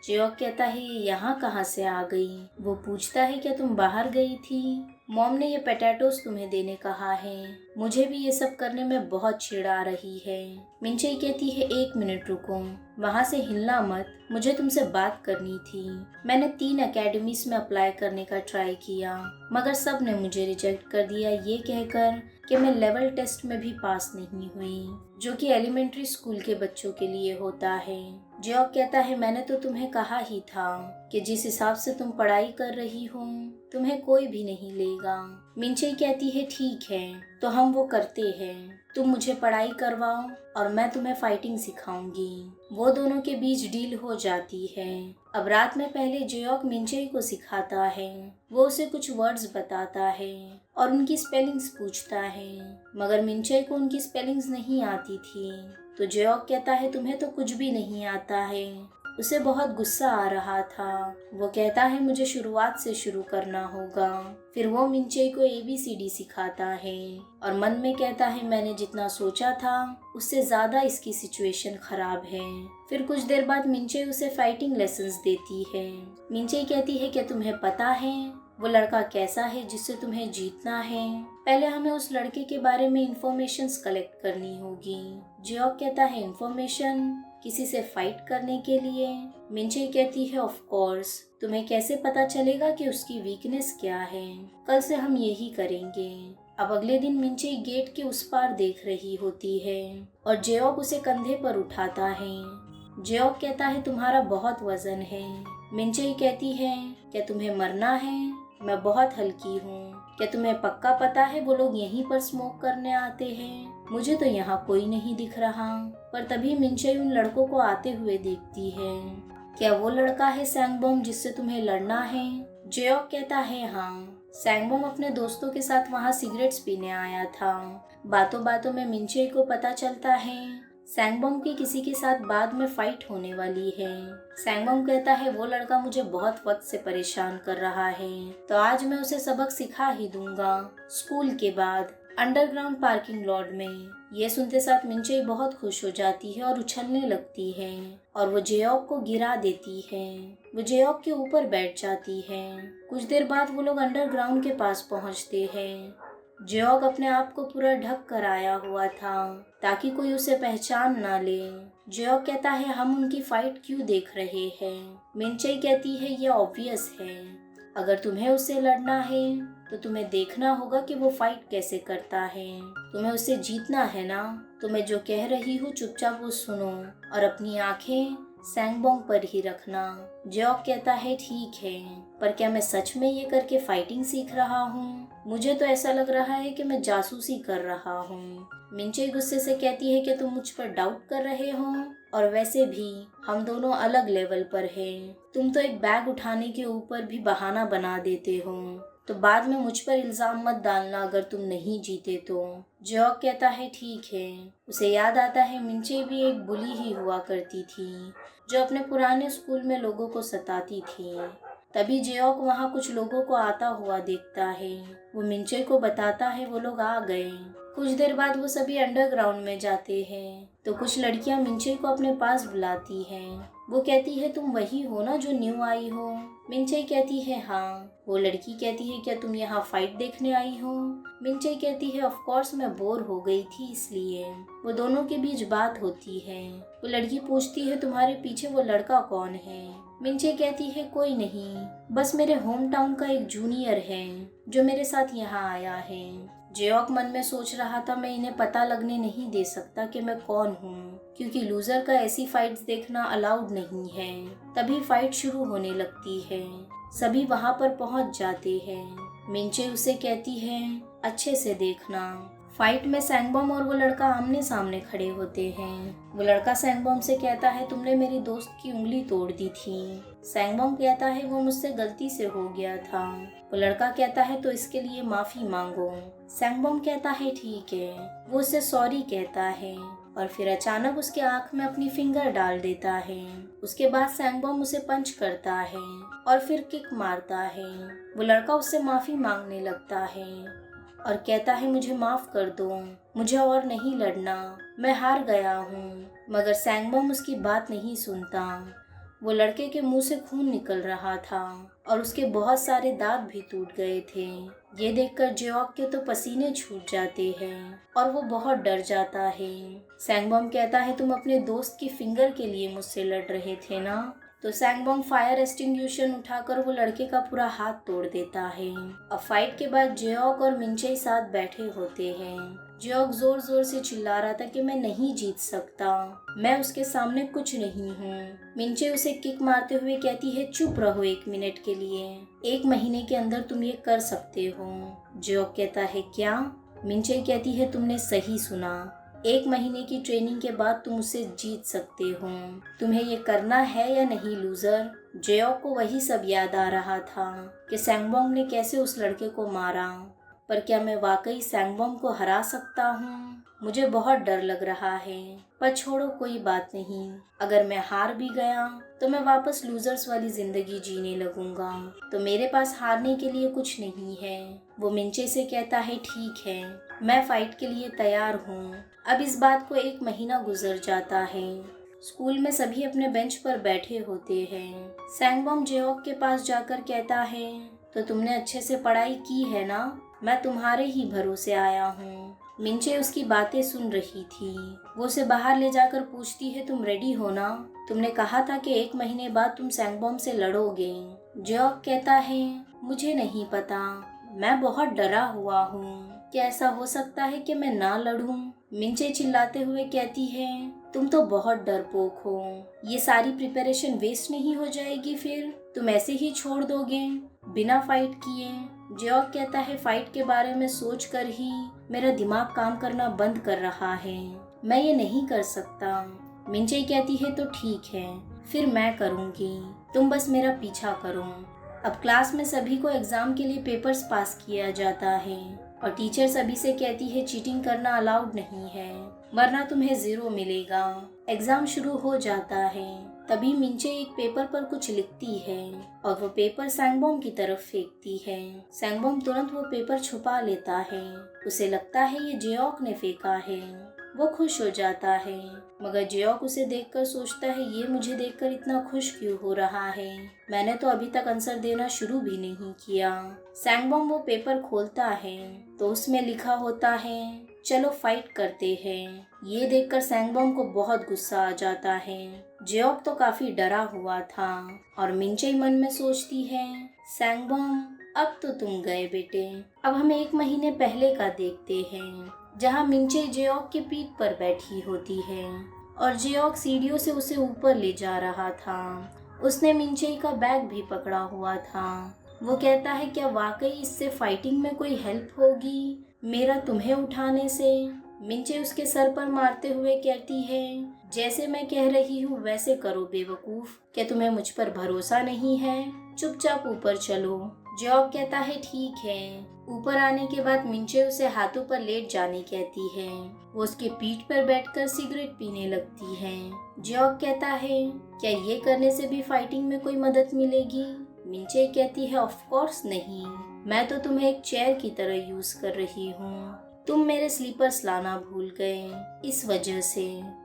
जेओक कहता है ये यहाँ कहाँ से आ गई? वो पूछता है क्या तुम बाहर गई थी? मॉम ने ये पोटैटोज तुम्हें देने कहा है। मुझे भी ये सब करने में बहुत चिढ़ आ रही है। मिंचई कहती है 1 मिनट रुको, वहाँ से हिलना मत, मुझे तुमसे बात करनी थी। मैंने 3 अकेडमीज में अप्लाई करने का ट्राई किया, मगर सब ने मुझे रिजेक्ट कर दिया ये कहकर कि मैं लेवल टेस्ट में भी पास नहीं हुई, जो कि एलिमेंट्री स्कूल के बच्चों के लिए होता है। जॉक कहता है मैंने तो तुम्हें कहा ही था कि जिस हिसाब से तुम पढ़ाई कर रही हो तुम्हें कोई भी नहीं लेगा। मिंचई कहती है ठीक है तो हम वो करते हैं, तुम मुझे पढ़ाई करवाओ और मैं तुम्हें फाइटिंग सिखाऊंगी। वो दोनों के बीच डील हो जाती है। अब रात में पहले जॉक मिंचई को सिखाता है, वो उसे कुछ वर्ड्स बताता है और उनकी स्पेलिंग्स पूछता है, मगर मिंचई को उनकी स्पेलिंग्स नहीं आती थी। तो जॉक कहता है तुम्हें तो कुछ भी नहीं आता है। उसे बहुत गुस्सा आ रहा था। वो कहता है मुझे शुरुआत से शुरू करना होगा। फिर वो मिंचई को ABCD सिखाता है और मन में कहता है मैंने जितना सोचा था उससे ज्यादा इसकी सिचुएशन खराब है। फिर कुछ देर बाद मिंचई उसे फाइटिंग लेसन्स देती है। मिंचई कहती है क्या तुम्हें पता है वो लड़का कैसा है जिससे तुम्हें जीतना है? पहले हमें उस लड़के के बारे में इंफॉर्मेशंस कलेक्ट करनी होगी। जॉक कहता है इंफॉर्मेशन किसी से फाइट करने के लिए? मिंचई कहती है ऑफ कोर्स, तुम्हें कैसे पता चलेगा कि उसकी वीकनेस क्या है? कल से हम यही करेंगे। अब अगले दिन मिंचई गेट के उस पार देख रही होती है और जॉक उसे कंधे पर उठाता है। जॉक कहता है तुम्हारा बहुत वजन है। मिंचई कहती है क्या तुम्हें मरना है? मैं बहुत हल्की हूँ। क्या तुम्हें पक्का पता है वो लोग यहीं पर स्मोक करने आते हैं? मुझे तो यहाँ कोई नहीं दिख रहा। पर तभी मिंचई उन लड़कों को आते हुए देखती है। क्या वो लड़का है सैंगबॉम जिससे तुम्हें लड़ना है? जॉक कहता है हाँ, सैंगबॉम अपने दोस्तों के साथ वहाँ सिगरेट्स पीने आया था। बातों बातों में मिंचई को पता चलता है सैंगबॉम की किसी के साथ बाद में फाइट होने वाली है। सैंगबॉम कहता है वो लड़का मुझे बहुत वक्त से परेशान कर रहा है तो आज मैं उसे सबक सिखा ही दूंगा, स्कूल के बाद अंडरग्राउंड पार्किंग लॉट में। ये सुनते साथ मिंचई बहुत खुश हो जाती है और उछलने लगती है और वो जॉक को गिरा देती है। वो जॉक के ऊपर बैठ जाती है। कुछ देर बाद वो लोग अंडरग्राउंड के पास पहुंचते हैं। जॉक अपने आप को पूरा ढक कर आया हुआ था ताकि कोई उसे पहचान ना ले। जॉक कहता है हम उनकी फाइट क्यों देख रहे हैं? मिंचई कहती है ये ऑब्वियस है, अगर तुम्हें उससे लड़ना है तो तुम्हें देखना होगा कि वो फाइट कैसे करता है। तुम्हें उससे जीतना है ना, तो मैं जो कह रही हूँ चुपचाप वो सुनो और अपनी आंखें सैंगबॉम पर ही रखना। जॉक कहता है ठीक है, पर क्या मैं सच में ये करके फाइटिंग सीख रहा हूँ? मुझे तो ऐसा लग रहा है कि मैं जासूसी कर रहा हूँ। मिंचई गुस्से से कहती है कि तुम मुझ पर डाउट कर रहे हो और वैसे भी हम दोनों अलग लेवल पर हैं। तुम तो एक बैग उठाने के ऊपर भी बहाना बना देते हो, तो बाद में मुझ पर इल्जाम मत डालना अगर तुम नहीं जीते तो। जॉक कहता है ठीक है। उसे याद आता है मिंचई भी एक बुली ही हुआ करती थी जो अपने पुराने स्कूल में लोगों को सताती थी। तभी जॉक वहाँ कुछ लोगों को आता हुआ देखता है। वो मिंचई को बताता है वो लोग आ गए। कुछ देर बाद वो सभी अंडरग्राउंड में जाते हैं तो कुछ लड़कियां मिंचई को अपने पास बुलाती हैं। वो कहती है तुम वही हो ना जो न्यू आई हो? मिंचई कहती है हाँ। वो लड़की कहती है क्या तुम यहाँ फाइट देखने आई हो? मिंचई कहती है ऑफ कोर्स मैं बोर हो गई थी इसलिए। वो दोनों के बीच बात होती है। वो लड़की पूछती है तुम्हारे पीछे वो लड़का कौन है? मिंचई कहती है कोई नहीं, बस मेरे होम टाउन का एक जूनियर है जो मेरे साथ यहाँ आया है। जॉक मन में सोच रहा था मैं इन्हें पता लगने नहीं दे सकता कि मैं कौन हूँ, क्योंकि लूजर का ऐसी फाइट्स देखना अलाउड नहीं है। तभी फाइट शुरू होने लगती है। सभी वहाँ पर पहुँच जाते हैं। मिंचई उसे कहती है अच्छे से देखना। फाइट में सैंगबॉम और वो लड़का आमने सामने खड़े होते हैं। वो लड़का सैंगबॉम से कहता है तुमने मेरी दोस्त की उंगली तोड़ दी थी। सैंगबॉम कहता है वो मुझसे गलती से हो गया था। वो लड़का कहता है तो इसके लिए माफी मांगो। सैंगबॉम कहता है ठीक है। वो उससे सॉरी कहता है और फिर अचानक उसके आंख में अपनी फिंगर डाल देता है। उसके बाद सैंगबॉम उसे पंच करता है और फिर किक मारता है। वो लड़का उससे माफी मांगने लगता है और कहता है मुझे माफ कर दो, मुझे और नहीं लड़ना, मैं हार गया हूँ। मगर सैंगबॉम उसकी बात नहीं सुनता। वो लड़के के मुंह से खून निकल रहा था और उसके बहुत सारे दांत भी टूट गए थे। ये देखकर जियोक के तो पसीने छूट जाते हैं और वो बहुत डर जाता है। सैंगबम कहता है तुम अपने दोस्त की फिंगर के लिए मुझसे लड़ रहे थे ना। तो सैंगबम फायर एक्सटिंग्विशन उठाकर वो लड़के का पूरा हाथ तोड़ देता है। अब फाइट के बाद जियोक और मिंचे साथ बैठे होते हैं। जियोक जोर जोर से चिल्ला रहा था कि मैं नहीं जीत सकता, मैं उसके सामने कुछ नहीं हूँ। मिंचे उसे किक मारते हुए कहती है चुप रहो 1 मिनट के लिए, 1 महीने के अंदर तुम ये कर सकते हो। जियोक कहता है क्या? मिंचे कहती है तुमने सही सुना, 1 महीने की ट्रेनिंग के बाद तुम उसे जीत सकते हो। तुम्हें ये करना है या नहीं लूजर? जियोक को वही सब याद आ रहा था कि सैंगबम ने कैसे उस लड़के को मारा। पर क्या मैं वाकई सैंगबम को हरा सकता हूँ? मुझे बहुत डर लग रहा है। पर छोड़ो, कोई बात नहीं। अगर मैं हार भी गया तो मैं वापस लूजर्स वाली जिंदगी जीने लगूंगा। तो मेरे पास हारने के लिए कुछ नहीं है। वो मिंचे से कहता है ठीक है, मैं फाइट के लिए तैयार हूँ। अब इस बात को 1 महीना गुजर जाता है। स्कूल में सभी अपने बेंच पर बैठे होते हैं। सैंगबम जियोक के पास जाकर कहता है तो तुमने अच्छे से पढ़ाई की है ना? मैं तुम्हारे ही भरोसे आया हूँ। मिंचे उसकी बातें सुन रही थी। वो उसे बाहर ले जाकर पूछती है तुम रेडी हो ना? तुमने कहा था कि 1 महीने बाद तुम सैंगबम से लड़ोगे। जियोक कहता है मुझे नहीं पता, मैं बहुत डरा हुआ हूँ। क्या ऐसा हो सकता है कि मैं ना लड़ूं? मिंचे चिल्लाते हुए कहती है तुम तो बहुत डरपोक हो, ये सारी प्रिपरेशन वेस्ट नहीं हो जाएगी? फिर तुम ऐसे ही छोड़ दोगे बिना फाइट किए? जियोक कहता है फाइट के बारे में सोचकर ही मेरा दिमाग काम करना बंद कर रहा है, मैं ये नहीं कर सकता। मिंचे कहती है तो ठीक है, फिर मैं करूँगी, तुम बस मेरा पीछा करो। अब क्लास में सभी को एग्जाम के लिए पेपर्स पास किया जाता है और टीचर सभी से कहती है चीटिंग करना अलाउड नहीं है, वरना तुम्हें 0 मिलेगा। एग्जाम शुरू हो जाता है। तभी मिंचे एक पेपर पर कुछ लिखती है और वो पेपर सैंगबम की तरफ फेंकती है। सैंगबम तुरंत वो पेपर छुपा लेता है। उसे लगता है ये जियोक ने फेंका है। वो खुश हो जाता है, मगर जियोक उसे देखकर सोचता है ये मुझे देखकर इतना खुश क्यों हो रहा है, मैंने तो अभी तक आंसर देना शुरू भी नहीं किया। सैंगबम वो पेपर खोलता है तो उसमें लिखा होता है चलो फाइट करते हैं। ये देखकर सैंगबम को बहुत गुस्सा आ जाता है। जियोक तो काफी डरा हुआ था और मिंचे मन में सोचती है सैंगबम अब तो तुम गए बेटे। अब हम 1 महीने पहले का देखते हैं, जहाँ मिंचे जियोक के पीठ पर बैठी होती है और जियोक सीढ़ियों से उसे ऊपर ले जा रहा था। उसने मिंचे का बैग भी पकड़ा हुआ था। वो कहता है क्या वाकई इससे फाइटिंग में कोई हेल्प होगी मेरा तुम्हें उठाने से? मिंचे उसके सर पर मारते हुए कहती है जैसे मैं कह रही हूँ वैसे करो बेवकूफ, क्या तुम्हें मुझ पर भरोसा नहीं है? चुपचाप ऊपर चलो। जियोक कहता है ठीक है। ऊपर आने के बाद मिंचे उसे हाथों पर लेट जाने कहती है। वो उसके पीठ पर बैठकर सिगरेट पीने लगती है। जियोक कहता है क्या ये करने से भी फाइटिंग में कोई मदद मिलेगी? मिंचे कहती है ऑफ कोर्स नहीं, मैं तो तुम्हें एक चेयर की तरह यूज कर रही हूँ, तुम मेरे स्लीपर्स लाना भूल गए, इस वजह से।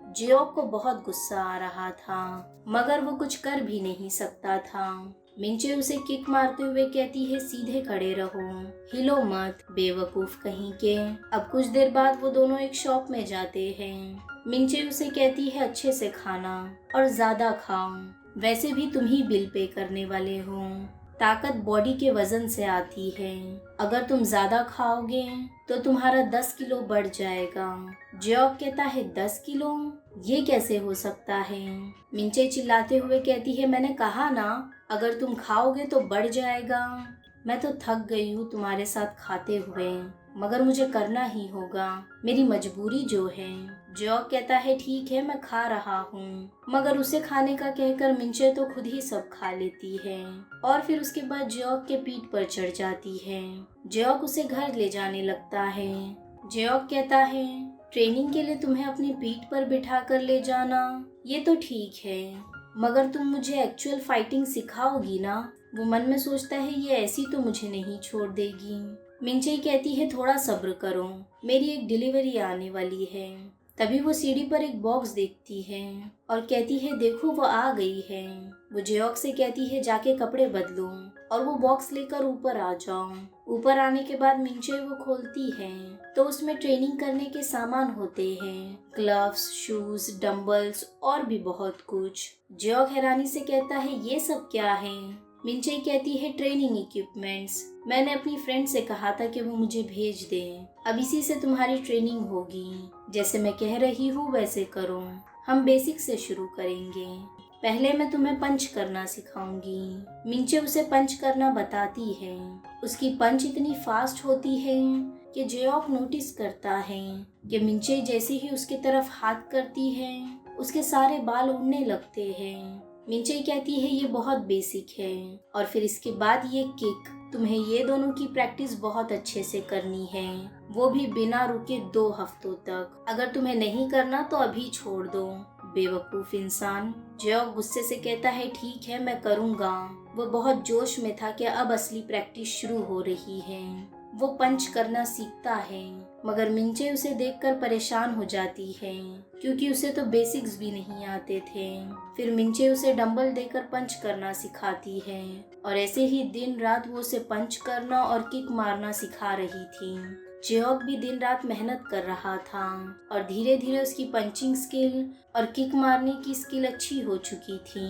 जियोक को बहुत गुस्सा आ रहा था, मगर वो कुछ कर भी नहीं सकता था। मिंचे उसे किक मारते हुए कहती है सीधे खड़े रहो, हिलो मत बेवकूफ कहीं के। अब कुछ देर बाद वो दोनों एक शॉप में जाते हैं। मिंचे उसे कहती है अच्छे से खाना और ज्यादा खाओ, वैसे भी तुम ही बिल पे करने वाले हो। ताकत बॉडी के वजन से आती है, अगर तुम ज्यादा खाओगे तो तुम्हारा 10 किलो बढ़ जाएगा। जियोक कहता है 10 किलो, ये कैसे हो सकता है? मिंचे चिल्लाते हुए कहती है मैंने कहा ना अगर तुम खाओगे तो बढ़ जाएगा। मैं तो थक गई हूँ तुम्हारे साथ खाते हुए, मगर मुझे करना ही होगा, मेरी मजबूरी जो है। जियोक कहता है ठीक है मैं खा रहा हूँ, मगर उसे खाने का कहकर मिंचे तो खुद ही सब खा लेती है और फिर उसके बाद जियोक के पीठ पर चढ़ जाती है। जियोक उसे घर ले जाने लगता है। जियोक कहता है ट्रेनिंग के लिए तुम्हें अपनी पीठ पर बिठा कर ले जाना ये तो ठीक है, मगर तुम मुझे एक्चुअल फाइटिंग सिखाओगी ना? वो मन में सोचता है ये ऐसी तो मुझे नहीं छोड़ देगी। मिंचे कहती है थोड़ा सब्र करो, मेरी एक डिलीवरी आने वाली है, तभी वो सीढ़ी पर एक बॉक्स देखती है और कहती है देखो वो आ गई है। वो जियोक से कहती है जाके कपड़े बदलो और वो बॉक्स लेकर ऊपर आ जाओ। ऊपर आने के बाद मिंचे वो खोलती है तो उसमें ट्रेनिंग करने के सामान होते हैं, ग्लव्स, शूज, डंबल्स और भी बहुत कुछ। जियोक हैरानी से कहता है ये सब क्या है? मिंचे कहती है ट्रेनिंग इक्विपमेंट्स। मैंने अपनी फ्रेंड से कहा था कि वो मुझे भेज दे। अब इसी से तुम्हारी ट्रेनिंग होगी। जैसे मैं कह रही हूँ वैसे करो। हम बेसिक से शुरू करेंगे। पहले मैं तुम्हें पंच करना सिखाऊंगी। मिंचे उसे पंच करना बताती है। उसकी पंच इतनी फास्ट होती है कि जियोक नोटिस करता है कि मिंचे जैसे ही उसके तरफ हाथ करती है उसके सारे बाल उड़ने लगते हैं। मिंचे कहती है ये बहुत बेसिक है और फिर इसके बाद ये किक। तुम्हें ये दोनों की प्रैक्टिस बहुत अच्छे से करनी है, वो भी बिना रुके 2 हफ्तों तक। अगर तुम्हें नहीं करना तो अभी छोड़ दो। बेवकूफ इंसान। जियोक गुस्से से कहता है ठीक है मैं करूँगा। वो बहुत जोश में था कि अब असली प्रैक्टिस शुरू हो रही है। वो पंच करना सीखता है मगर मिंचे उसे देखकर परेशान हो जाती है क्योंकि उसे तो बेसिक्स भी नहीं आते थे। फिर मिंचे उसे डंबल देकर पंच करना सिखाती है और ऐसे ही दिन रात वो उसे पंच करना और किक मारना सिखा रही थी। जियोक भी दिन रात मेहनत कर रहा था और धीरे धीरे उसकी पंचिंग स्किल और किक मारने की स्किल अच्छी हो चुकी थी।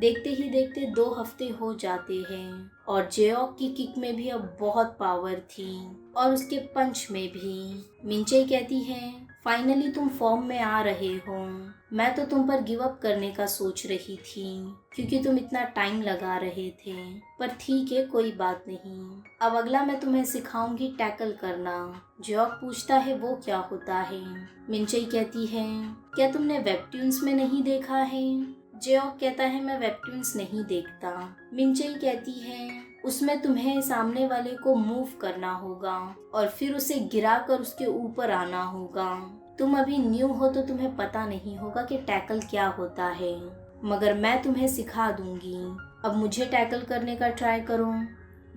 देखते ही देखते 2 हफ्ते हो जाते हैं और जियोक की किक में भी अब बहुत पावर थी और उसके पंच में भी। मिंचे कहती है फाइनली तुम फॉर्म में आ रहे हो। मैं तो तुम पर गिव अप करने का सोच रही थी क्योंकि तुम इतना टाइम लगा रहे थे, पर ठीक है कोई बात नहीं। अब अगला मैं तुम्हें सिखाऊंगी टैकल करना। जियोक पूछता है वो क्या होता है? मिंचे कहती है क्या तुमने वेबटून्स में नहीं देखा है? जियोक कहता है मैं वेबटून्स नहीं देखता। मिंचे कहती है उसमें तुम्हें सामने वाले को मूव करना होगा और फिर उसे गिराकर उसके ऊपर आना होगा। तुम अभी न्यू हो तो तुम्हें पता नहीं होगा कि टैकल क्या होता है, मगर मैं तुम्हें सिखा दूंगी। अब मुझे टैकल करने का ट्राई करो।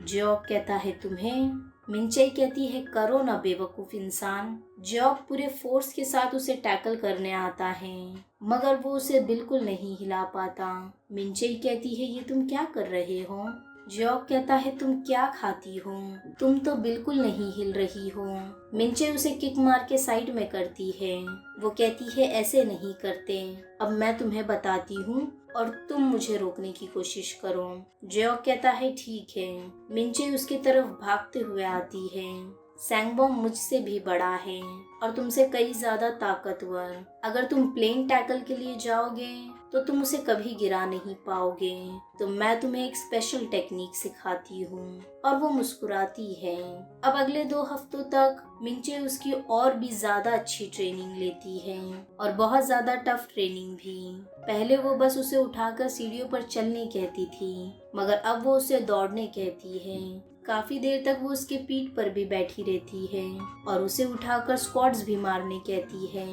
जियोक कहता है तुम्हें? मिंचे कहती है करो ना बेवकूफ इंसान। जियोक पूरे फोर्स के साथ उसे टैकल करने आता है मगर वो उसे बिल्कुल नहीं हिला पाता। मिंचे कहती है ये तुम क्या कर रहे हो? जियोक कहता है तुम क्या खाती हो? तुम तो बिल्कुल नहीं हिल रही हो। मिंचे उसे किक मार के साइड में करती है। वो कहती है ऐसे नहीं करते। अब मैं तुम्हें बताती हूँ और तुम मुझे रोकने की कोशिश करो। जियोक कहता है ठीक है। मिंचे उसकी तरफ भागते हुए आती है। सैंगबॉम मुझसे भी बड़ा है और तुमसे कई ज्यादा ताकतवर। अगर तुम प्लेन टैकल के लिए जाओगे तो तुम उसे कभी गिरा नहीं पाओगे। तो मैं तुम्हें एक स्पेशल टेक्निक सिखाती हूँ। और वो मुस्कुराती है। अब अगले 2 हफ्तों तक मिंचे उसकी और भी ज्यादा अच्छी ट्रेनिंग लेती है और बहुत ज्यादा टफ ट्रेनिंग भी। पहले वो बस उसे उठाकर सीढ़ियों पर चलने कहती थी मगर अब वो उसे दौड़ने कहती है। काफी देर तक वो उसके पीठ पर भी बैठी रहती है और उसे उठाकर स्क्वाट्स भी मारने कहती है।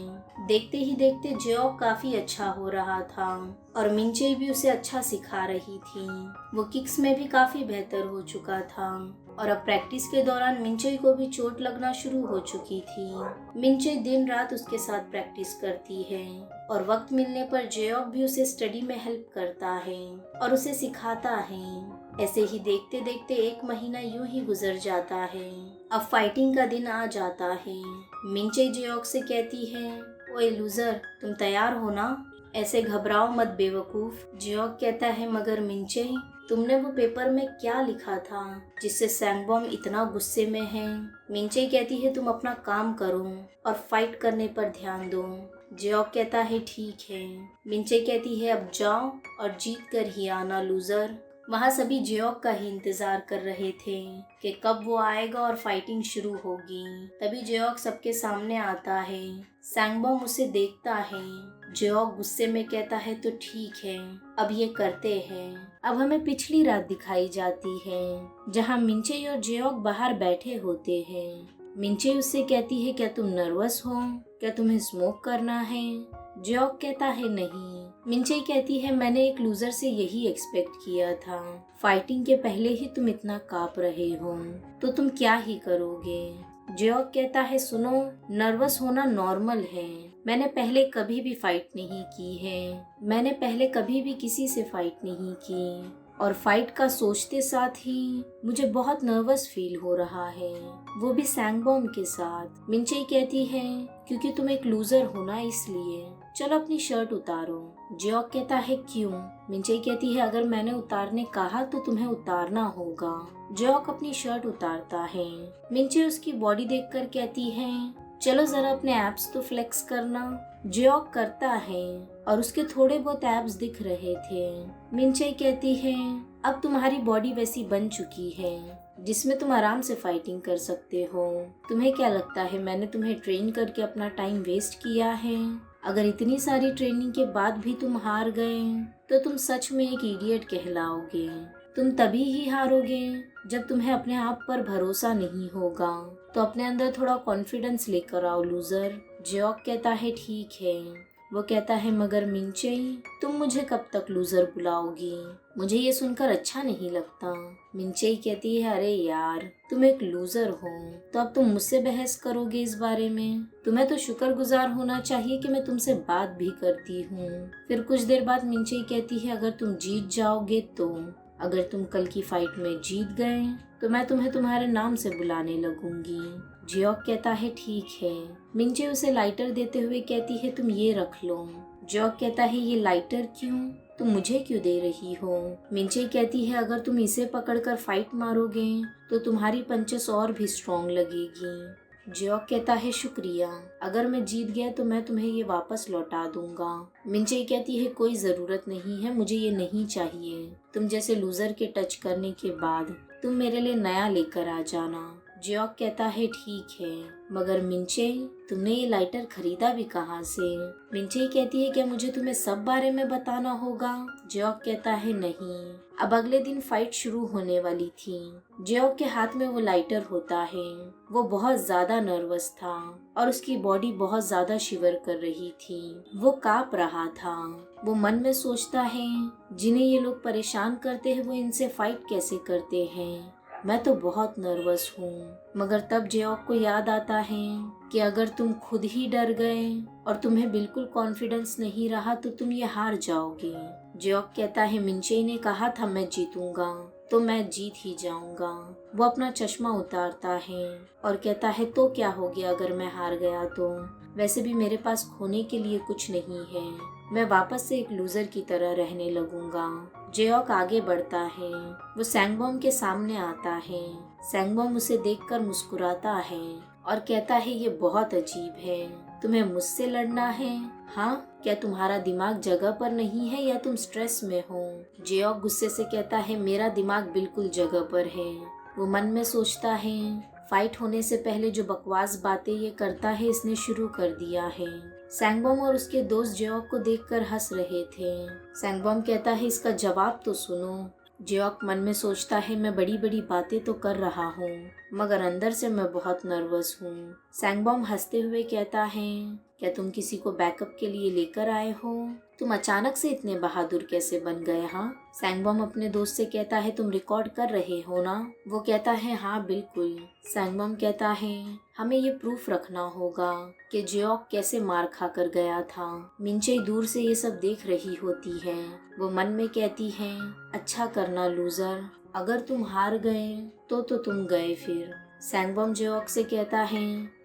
देखते ही देखते जियोक काफी अच्छा हो रहा था और मिंचे भी उसे अच्छा सिखा रही थी। वो किक्स में भी काफी बेहतर हो चुका था और अब प्रैक्टिस के दौरान मिंचे को भी चोट लगना शुरू हो चुकी थी। मिंचे दिन रात उसके साथ प्रैक्टिस करती है और वक्त मिलने पर जियोक भी उसे स्टडी में हेल्प करता है और उसे सिखाता है। ऐसे ही देखते देखते 1 महीना यूं ही गुजर जाता है। अब फाइटिंग का दिन आ जाता है। मिंचे जियोक से कहती है ओए लूजर तुम तैयार हो ना? ऐसे घबराओ मत बेवकूफ। जियोक कहता है मगर मिंचे तुमने वो पेपर में क्या लिखा था जिससे सैंगबॉम इतना गुस्से में है? मिंचे कहती है तुम अपना काम करो और फाइट करने पर ध्यान दो। जियोक कहता है ठीक है। मिंचे कहती है अब जाओ और जीत कर ही आना लूजर। वहाँ सभी जियोक का ही इंतजार कर रहे थे कि कब वो आएगा और फाइटिंग शुरू होगी। तभी जियोक सबके सामने आता है। सैंगबॉम उसे देखता है। जियोक गुस्से में कहता है तो ठीक है अब ये करते हैं। अब हमें पिछली रात दिखाई जाती है जहाँ मिंचे और जियोक बाहर बैठे होते हैं। मिंचे उससे कहती है क्या तुम नर्वस हो? क्या तुम्हें स्मोक करना है? जियोक कहता है नहीं। मिंचे कहती है मैंने एक लूजर से यही एक्सपेक्ट किया था। फाइटिंग के पहले ही तुम इतना कांप रहे हो तो तुम क्या ही करोगे? जियोक कहता है सुनो नर्वस होना नॉर्मल है मैंने पहले कभी भी फाइट नहीं की है। मैंने पहले कभी भी किसी से फाइट नहीं की और फाइट का सोचते साथ ही मुझे बहुत नर्वस फील हो रहा है, वो भी सैंगबॉम के साथ। मिंचई कहती है क्योंकि तुम एक लूजर हो ना, इसलिए। चलो अपनी शर्ट उतारो। जियोक कहता है क्यों? मिंचई कहती है अगर मैंने उतारने कहा तो तुम्हें उतारना होगा। जियोक अपनी शर्ट उतारता है। मिंचई उसकी बॉडी देखकर कहती है चलो जरा अपने एब्स तो फ्लेक्स करना। जियोक करता है और उसके थोड़े बहुत एब्स दिख रहे थे। मिंचई कहती है अब तुम्हारी बॉडी वैसी बन चुकी है जिसमें तुम आराम से फाइटिंग कर सकते हो। तुम्हें क्या लगता है मैंने तुम्हें ट्रेन करके अपना टाइम वेस्ट किया है? अगर इतनी सारी ट्रेनिंग के बाद भी तुम हार गए तो तुम सच में एक इडियट कहलाओगे। तुम तभी ही हारोगे जब तुम्हें अपने आप पर भरोसा नहीं होगा। तो अपने अंदर थोड़ा कॉन्फिडेंस लेकर आओ लूजर। जियोक कहता है ठीक है। वो कहता है मगर मिंचई तुम मुझे कब तक लूजर बुलाओगी? मुझे ये सुनकर अच्छा नहीं लगता। मिंचई कहती है अरे यार तुम एक लूजर हो तो अब तुम मुझसे बहस करोगे इस बारे में? तुम्हें तो शुक्रगुजार होना चाहिए कि मैं तुमसे बात भी करती हूँ। फिर कुछ देर बाद मिंचई कहती है अगर तुम जीत जाओगे तो। अगर तुम कल की फाइट में जीत गए तो मैं तुम्हें तुम्हारे नाम से बुलाने लगूंगी। जियोक कहता है ठीक है। मिंचई उसे लाइटर देते हुए कहती है तुम ये रख लो। जियोक कहता है ये लाइटर क्यों? तुम मुझे क्यों दे रही हो? मिंचई कहती है अगर तुम इसे पकड़कर फाइट मारोगे तो तुम्हारी पंचेस और भी स्ट्रॉन्ग लगेगी। जियोक कहता है शुक्रिया, अगर मैं जीत गया तो मैं तुम्हें ये वापस लौटा दूंगा। मिंचई कहती है कोई जरूरत नहीं है, मुझे ये नहीं चाहिए। तुम जैसे लूजर के टच करने के बाद तुम मेरे लिए नया लेकर आ जाना। जियोक कहता है ठीक है, मगर मिंचई तुमने ये लाइटर खरीदा भी कहाँ से? मिंचई कहती है क्या मुझे तुम्हें सब बारे में बताना होगा? जियोक कहता है नहीं। अब अगले दिन फाइट शुरू होने वाली थी। जियोक के हाथ में वो लाइटर होता है। वो बहुत ज्यादा नर्वस था और उसकी बॉडी बहुत ज्यादा शिवर कर रही थी। वो कांप रहा था। वो मन में सोचता है जिन्हें ये लोग परेशान करते हैं वो इनसे फाइट कैसे करते हैं। मैं तो बहुत नर्वस हूँ। मगर तब जियोक को याद आता है कि अगर तुम खुद ही डर गए और तुम्हें बिल्कुल कॉन्फिडेंस नहीं रहा तो तुम ये हार जाओगे। जियोक कहता है मिंचई ने कहा था मैं जीतूंगा तो मैं जीत ही जाऊंगा। वो अपना चश्मा उतारता है और कहता है तो क्या हो गया अगर मैं हार गया तो? वैसे भी मेरे पास खोने के लिए कुछ नहीं है। मैं वापस से एक लूजर की तरह रहने लगूंगा। जियोक आगे बढ़ता है। वो सैंगबॉम के सामने आता है। सैंगबॉम उसे देखकर मुस्कुराता है और कहता है ये बहुत अजीब है, तुम्हें मुझसे लड़ना है? हाँ, क्या तुम्हारा दिमाग जगह पर नहीं है या तुम स्ट्रेस में हो? जियोक गुस्से से कहता है मेरा दिमाग बिल्कुल जगह पर है। वो मन में सोचता है फाइट होने से पहले जो बकवास बातें ये करता है इसने शुरू कर दिया है। सैंगबॉम और उसके दोस्त जियोक को देखकर हंस रहे थे। सैंगबॉम कहता है इसका जवाब तो सुनो। जियोक मन में सोचता है मैं बड़ी बड़ी बातें तो कर रहा हूँ मगर अंदर से मैं बहुत नर्वस हूँ। सैंगबॉम हंसते हुए कहता है क्या तुम किसी को बैकअप के लिए लेकर आए हो? तुम अचानक से इतने बहादुर कैसे बन गए? हाँ। सैंगबॉम अपने दोस्त से कहता है तुम रिकॉर्ड कर रहे हो ना? वो कहता है हाँ बिल्कुल। सैंगबॉम कहता है हमें ये प्रूफ रखना होगा कि जियोक कैसे मार खा कर गया था। मिंचई दूर से ये सब देख रही होती है। वो मन में कहती है अच्छा करना लूजर, अगर तुम हार गए तो तुम गए फिर। सैंगबॉम जियोक से कहता है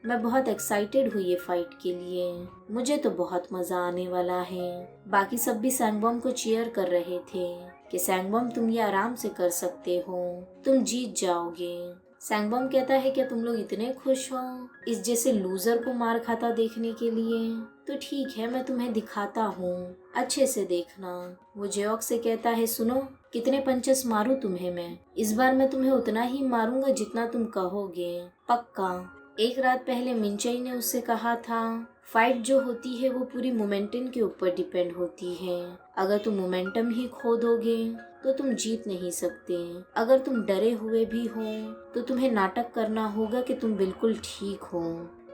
मैं बहुत एक्साइटेड हुई ये फाइट के लिए, मुझे तो बहुत मजा आने वाला है। बाकी सब भी सैंगबॉम को चीयर कर रहे थे कि सैंगबॉम तुम ये आराम से कर सकते हो, तुम जीत जाओगे। सैंगबॉम कहता है क्या तुम लोग इतने खुश हो इस जैसे लूजर को मार खाता देखने के लिए? तो ठीक है मैं तुम्हें दिखाता हूँ, अच्छे से देखना। वो जियोक से कहता है सुनो कितने पंचेस मारूं तुम्हें मैं? इस बार मैं तुम्हें उतना ही मारूंगा जितना तुम कहोगे, पक्का। एक रात पहले मिंचई ने उससे कहा था फाइट जो होती है वो पूरी मोमेंटम के ऊपर डिपेंड होती है। अगर तुम मोमेंटम ही खो दोगे तो तुम जीत नहीं सकते। अगर तुम डरे हुए भी हो तो तुम्हें नाटक करना होगा कि तुम बिल्कुल ठीक हो।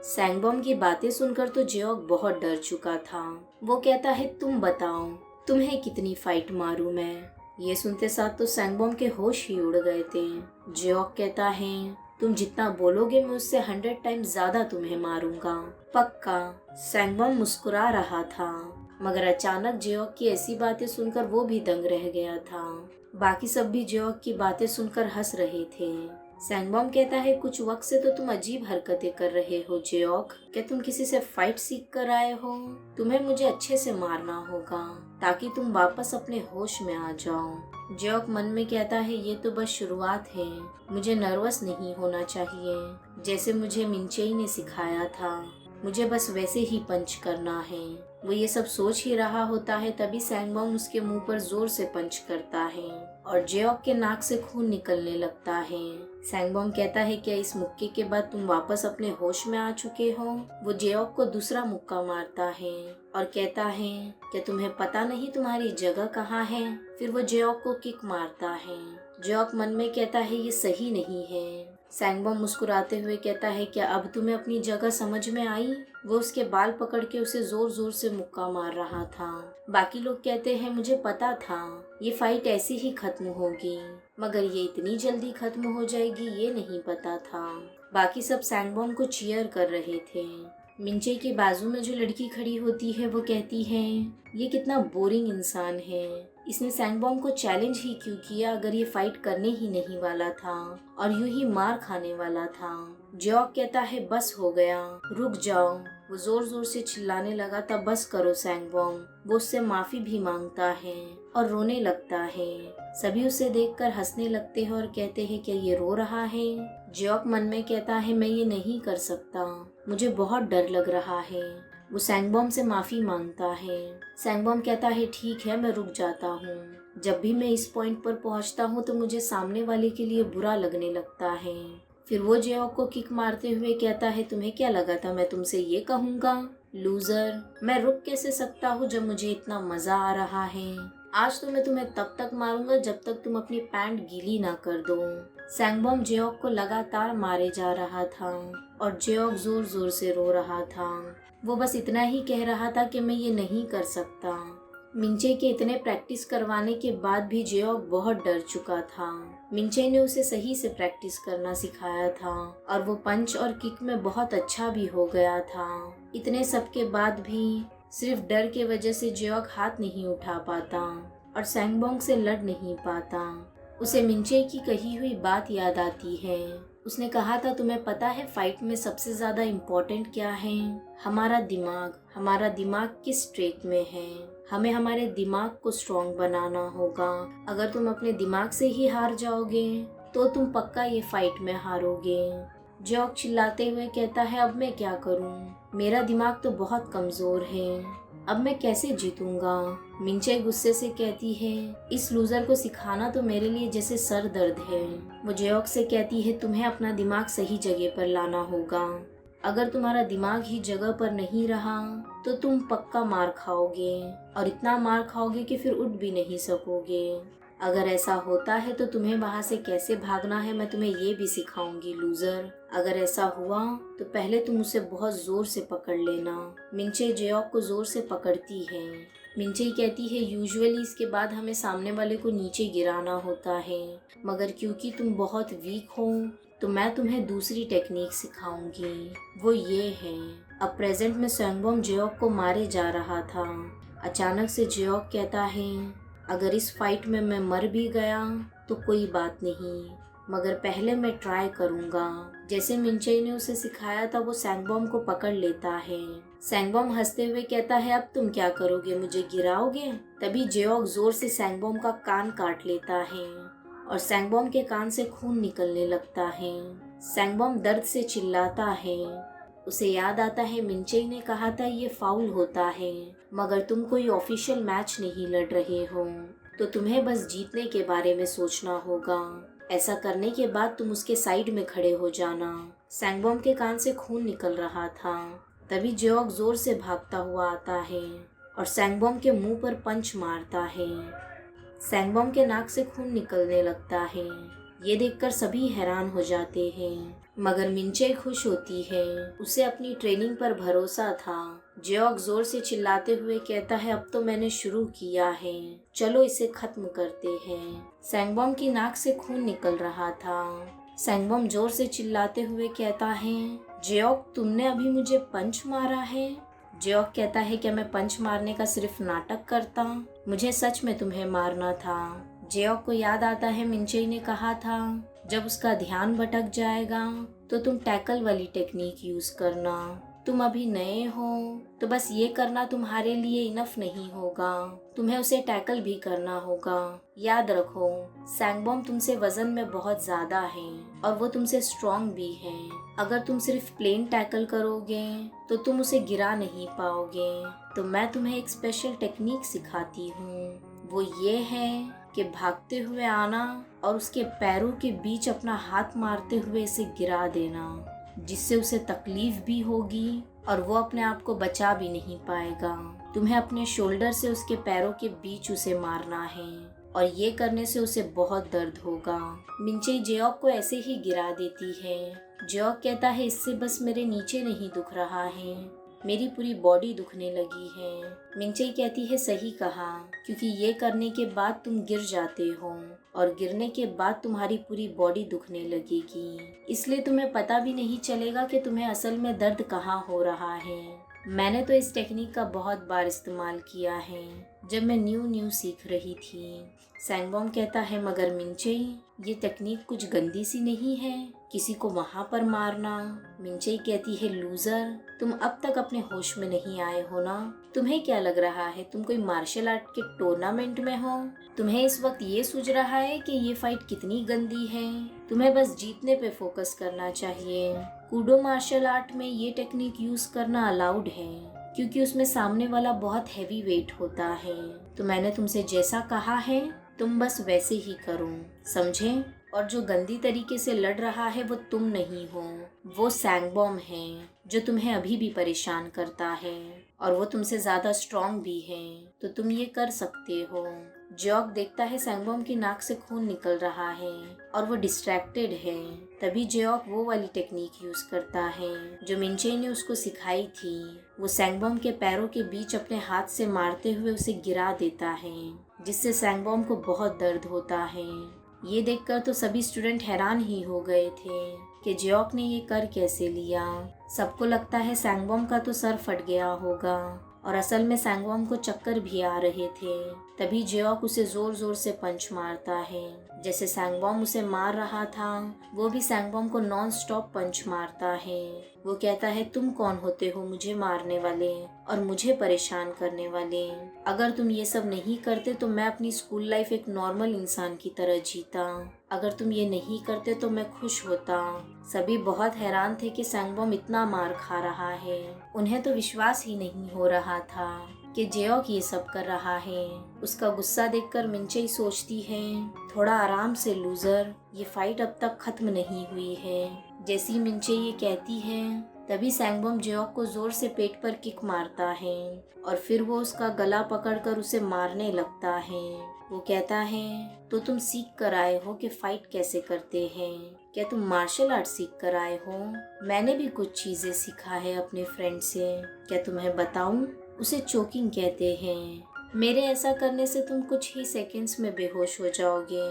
सैंगबॉम की बातें सुनकर तो जियोक बहुत डर चुका था। वो कहता है तुम बताओ तुम्हें कितनी फाइट मारूं मैं? ये सुनते साथ तो सैंगबॉम के होश ही उड़ गए थे। जियोक कहता है तुम जितना बोलोगे मैं उससे 100 टाइम्स ज्यादा तुम्हें मारूंगा, पक्का। सैंगबम मुस्कुरा रहा था, मगर अचानक जियोक की ऐसी बातें सुनकर वो भी दंग रह गया था। बाकी सब भी जियोक की बातें सुनकर हंस रहे थे। सैंगबम कहता है, कुछ वक्त से तो तुम अजीब हरकतें कर रहे हो जियोक। क्या तुम किसी से फाइट सीख कर आए हो? तुम्हें मुझे अच्छे से मारना होगा ताकि तुम वापस अपने होश में आ जाओ। जियोक मन में कहता है, ये तो बस शुरुआत है, मुझे नर्वस नहीं होना चाहिए जैसे मुझे मिंचेई ने सिखाया था। मुझे बस वैसे ही पंच करना है। वो ये सब सोच ही रहा होता है, तभी सैंगबम उसके मुंह पर जोर से पंच करता है और जियोक के नाक से खून निकलने लगता है। सैंगबम कहता है, क्या इस मुक्के के बाद तुम वापस अपने होश में आ चुके हो? वो जियोक को दूसरा मुक्का मारता है और कहता है, क्या तुम्हें पता नहीं तुम्हारी जगह कहाँ है? फिर वो जियोक को किक मारता है। जियोक मन में कहता है, ये सही नहीं है। सैंगबम मुस्कुराते हुए कहता है, क्या अब तुम्हें अपनी जगह समझ में आई? वो उसके बाल पकड़ के उसे जोर जोर से मुक्का मार रहा था। बाकी लोग कहते हैं, मुझे पता था ये फाइट ऐसी ही खत्म होगी, मगर ये इतनी जल्दी खत्म हो जाएगी ये नहीं पता था। बाकी सब सैंगबम को चीयर कर रहे थे। मिंचे के बाजू में जो लड़की खड़ी होती है वो कहती है, ये कितना बोरिंग इंसान है, इसने सैंगबम को चैलेंज ही क्यों किया अगर ये फाइट करने ही नहीं वाला था और यूं ही मार खाने वाला था। जियोक कहता है, बस हो गया, रुक जाओ। वो जोर जोर से चिल्लाने लगा, तब बस करो सैंगबम। वो उससे माफी भी मांगता है और रोने लगता है। सभी उसे देखकर हंसने लगते हैं और कहते हैं, क्या ये रो रहा है? जियोक मन में कहता है, मैं ये नहीं कर सकता, मुझे बहुत डर लग रहा है। वो सैंगबम से माफी मांगता है। सैंगबम कहता है, ठीक है, मैं रुक जाता हूँ। जब भी मैं इस पॉइंट पर पहुँचता हूँ तो मुझे सामने वाले के लिए बुरा लगने लगता है। फिर वो जियोक को किक मारते हुए कहता है, तुम्हें क्या लगा था मैं तुमसे ये कहूँगा? लूजर, मैं रुक कैसे सकता हूँ जब मुझे इतना मजा आ रहा है। आज तो मैं तुम्हें तब तक मारूंगा जब तक तुम अपनी पैंट गीली ना कर दो। सैंगबम जियोक को लगातार मारे जा रहा था और जियोक जोर जोर से रो रहा था। वो बस इतना ही कह रहा था कि मैं ये नहीं कर सकता। मिंचे के इतने प्रैक्टिस करवाने के बाद भी जियोक बहुत डर चुका था। मिंचे ने उसे सही से प्रैक्टिस करना सिखाया था और वो पंच और किक में बहुत अच्छा भी हो गया था। इतने सब के बाद भी सिर्फ डर के वजह से जियोक हाथ नहीं उठा पाता और सैंगबम से लड़ नहीं पाता। उसे मिंचे की कही हुई बात याद आती है। उसने कहा था, तुम्हें पता है फाइट में सबसे ज्यादा इम्पोर्टेंट क्या है? हमारा दिमाग। हमारा दिमाग किस ट्रैक में है, हमें हमारे दिमाग को स्ट्रॉन्ग बनाना होगा। अगर तुम अपने दिमाग से ही हार जाओगे तो तुम पक्का ये फाइट में हारोगे। जियोक चिल्लाते हुए कहता है, अब मैं क्या करूं? मेरा दिमाग तो बहुत कमजोर है, अब मैं कैसे जीतूंगा? मिंचे गुस्से से कहती है, इस लूजर को सिखाना तो मेरे लिए जैसे सर दर्द है। वो जियोक से कहती है, तुम्हें अपना दिमाग सही जगह पर लाना होगा। अगर तुम्हारा दिमाग ही जगह पर नहीं रहा तो तुम पक्का मार खाओगे और इतना मार खाओगे कि फिर उठ भी नहीं सकोगे। अगर ऐसा होता है तो तुम्हें वहाँ से कैसे भागना है मैं तुम्हें ये भी सिखाऊंगी लूजर। अगर ऐसा हुआ तो पहले तुम उसे बहुत जोर से पकड़ लेना। मिंचे जियोक को जोर से पकड़ती है। मिंचे कहती है, यूजुअली इसके बाद हमें सामने वाले को नीचे गिराना होता है, मगर क्योंकि तुम बहुत वीक हो तो मैं तुम्हें दूसरी टेक्निक सिखाऊंगी, वो ये है। अब प्रेजेंट में सैंगबम जियोक को मारे जा रहा था। अचानक से जियोक कहता है, अगर इस फाइट में मैं मर भी गया तो कोई बात नहीं, मगर पहले मैं ट्राई करूंगा। जैसे मिंचे ने उसे सिखाया था वो सैंगबम को पकड़ लेता है। सैंगबम हंसते हुए कहता है, अब तुम क्या करोगे, मुझे गिराओगे? तभी जियोक जोर से सैंगबम का कान काट लेता है और सैंगबम के कान से खून निकलने लगता है। सैंगबम दर्द से चिल्लाता है। उसे याद आता है मिंचे ने कहा था ये फाउल होता है, मगर तुम कोई ऑफिशियल मैच नहीं लड़ रहे हो तो तुम्हें बस जीतने के बारे में सोचना होगा। ऐसा करने के बाद तुम उसके साइड में खड़े हो जाना। सैंगबम के कान से खून निकल रहा था। तभी जियोक जोर से भागता हुआ आता है और सैंगबम के मुंह पर पंच मारता है। सैंगबम के नाक से खून निकलने लगता है। ये देखकर सभी हैरान हो जाते हैं, मगर मिंचे खुश होती है। उसे अपनी ट्रेनिंग पर भरोसा था। जियोक जोर से चिल्लाते हुए कहता है, अब तो मैंने शुरू किया है, चलो इसे खत्म करते हैं। सैंगबम की नाक से खून निकल रहा था। सैंगबॉम जोर से चिल्लाते हुए कहता है, जियोक तुमने अभी मुझे पंच मारा है। जियोक कहता है, क्या मैं पंच मारने का सिर्फ नाटक करता? मुझे सच में तुम्हें मारना था। जियोक को याद आता है मिंचई ने कहा था, जब उसका ध्यान भटक जाएगा तो तुम टैकल वाली टेक्निक यूज करना। तुम अभी नए हो तो बस ये करना तुम्हारे लिए इनफ नहीं होगा, तुम्हें उसे टैकल भी करना होगा। याद रखो, सैंगबॉम तुमसे वजन में बहुत ज्यादा है और वो तुमसे स्ट्रॉन्ग भी है। अगर तुम सिर्फ प्लेन टैकल करोगे तो तुम उसे गिरा नहीं पाओगे। तो मैं तुम्हें एक स्पेशल टेक्निक सिखाती हूँ। वो ये है कि भागते हुए आना और उसके पैरों के बीच अपना हाथ मारते हुए इसे गिरा देना, जिससे उसे तकलीफ भी होगी और वो अपने आप को बचा भी नहीं पाएगा। तुम्हें अपने शोल्डर से उसके पैरों के बीच उसे मारना है और ये करने से उसे बहुत दर्द होगा। मिंचई जियोक को ऐसे ही गिरा देती है। जियोक कहता है, इससे बस मेरे नीचे नहीं दुख रहा है, मेरी पूरी बॉडी दुखने लगी है। मिंचई कहती है, सही कहा, क्योंकि ये करने के बाद तुम गिर जाते हो और गिरने के बाद तुम्हारी पूरी बॉडी दुखने लगेगी, इसलिए तुम्हें पता भी नहीं चलेगा कि तुम्हें असल में दर्द कहाँ हो रहा है। मैंने तो इस टेक्निक का बहुत बार इस्तेमाल किया है जब मैं न्यू सीख रही थी। सैंगबॉम कहता है, मगर मिंचई ये टेक्निक कुछ गंदी सी नहीं है, किसी को वहाँ पर मारना। मिंचई कहती है, लूजर, तुम अब तक अपने होश में नहीं आए हो ना? तुम्हें क्या लग रहा है तुम कोई मार्शल आर्ट के टूर्नामेंट में हो? तुम्हें इस वक्त ये सूझ रहा है कि ये फाइट कितनी गंदी है? तुम्हें बस जीतने पे फोकस करना चाहिए। कूडो मार्शल आर्ट में ये टेक्निक यूज करना अलाउड है क्योंकि उसमें सामने वाला बहुत हैवी वेट होता है। तो मैंने तुमसे जैसा कहा है तुम बस वैसे ही करो, समझे? और जो गंदी तरीके से लड़ रहा है वो तुम नहीं हो, वो सैंगबॉम है जो तुम्हें अभी भी परेशान करता है और वो तुमसे ज्यादा स्ट्रॉन्ग भी है, तो तुम ये कर सकते हो। जियोक देखता है सैंगबॉम की नाक से खून निकल रहा है और वो डिस्ट्रैक्टेड है। तभी जियोक वो वाली टेक्निक यूज करता है जो मिंचई ने उसको सिखाई थी। वो सैंगबॉम के पैरों के बीच अपने हाथ से मारते हुए उसे गिरा देता है, जिससे सैंगबॉम को बहुत दर्द होता है। ये देखकर तो सभी स्टूडेंट हैरान ही हो गए थे कि जियोक ने ये कर कैसे लिया। सबको लगता है सैंगबॉम का तो सर फट गया होगा और असल में सैंगबॉम को चक्कर भी आ रहे थे। तभी जियोक उसे जोर जोर से पंच मारता है। जैसे सैंगबॉम उसे मार रहा था वो भी सैंगबॉम को नॉन स्टॉप पंच मारता है। वो कहता है, तुम कौन होते हो मुझे मारने वाले और मुझे परेशान करने वाले? अगर तुम ये सब नहीं करते तो मैं अपनी स्कूल लाइफ एक नॉर्मल इंसान की तरह जीता। अगर तुम ये नहीं करते तो मैं खुश होता। सभी बहुत हैरान थे कि सैंगबॉम इतना मार खा रहा है। उन्हें तो विश्वास ही नहीं हो रहा था कि जियोक ये सब कर रहा है। उसका गुस्सा देखकर मिंचई सोचती है, थोड़ा आराम से लूजर, ये फाइट अब तक खत्म नहीं हुई है। जैसी मिंचई ये कहती है तभी सैंगबॉम जियोक को जोर से पेट पर किक मारता है और फिर वो उसका गला पकड़कर उसे मारने लगता है। वो कहता है, तो तुम सीख कर आए हो कि फाइट कैसे करते हैं? क्या तुम मार्शल आर्ट सीख कर आए हो? मैंने भी कुछ चीजें सीखा है अपने फ्रेंड से, क्या तुम्हें बताऊं? उसे चोकिंग कहते हैं। मेरे ऐसा करने से तुम कुछ ही सेकंड्स में बेहोश हो जाओगे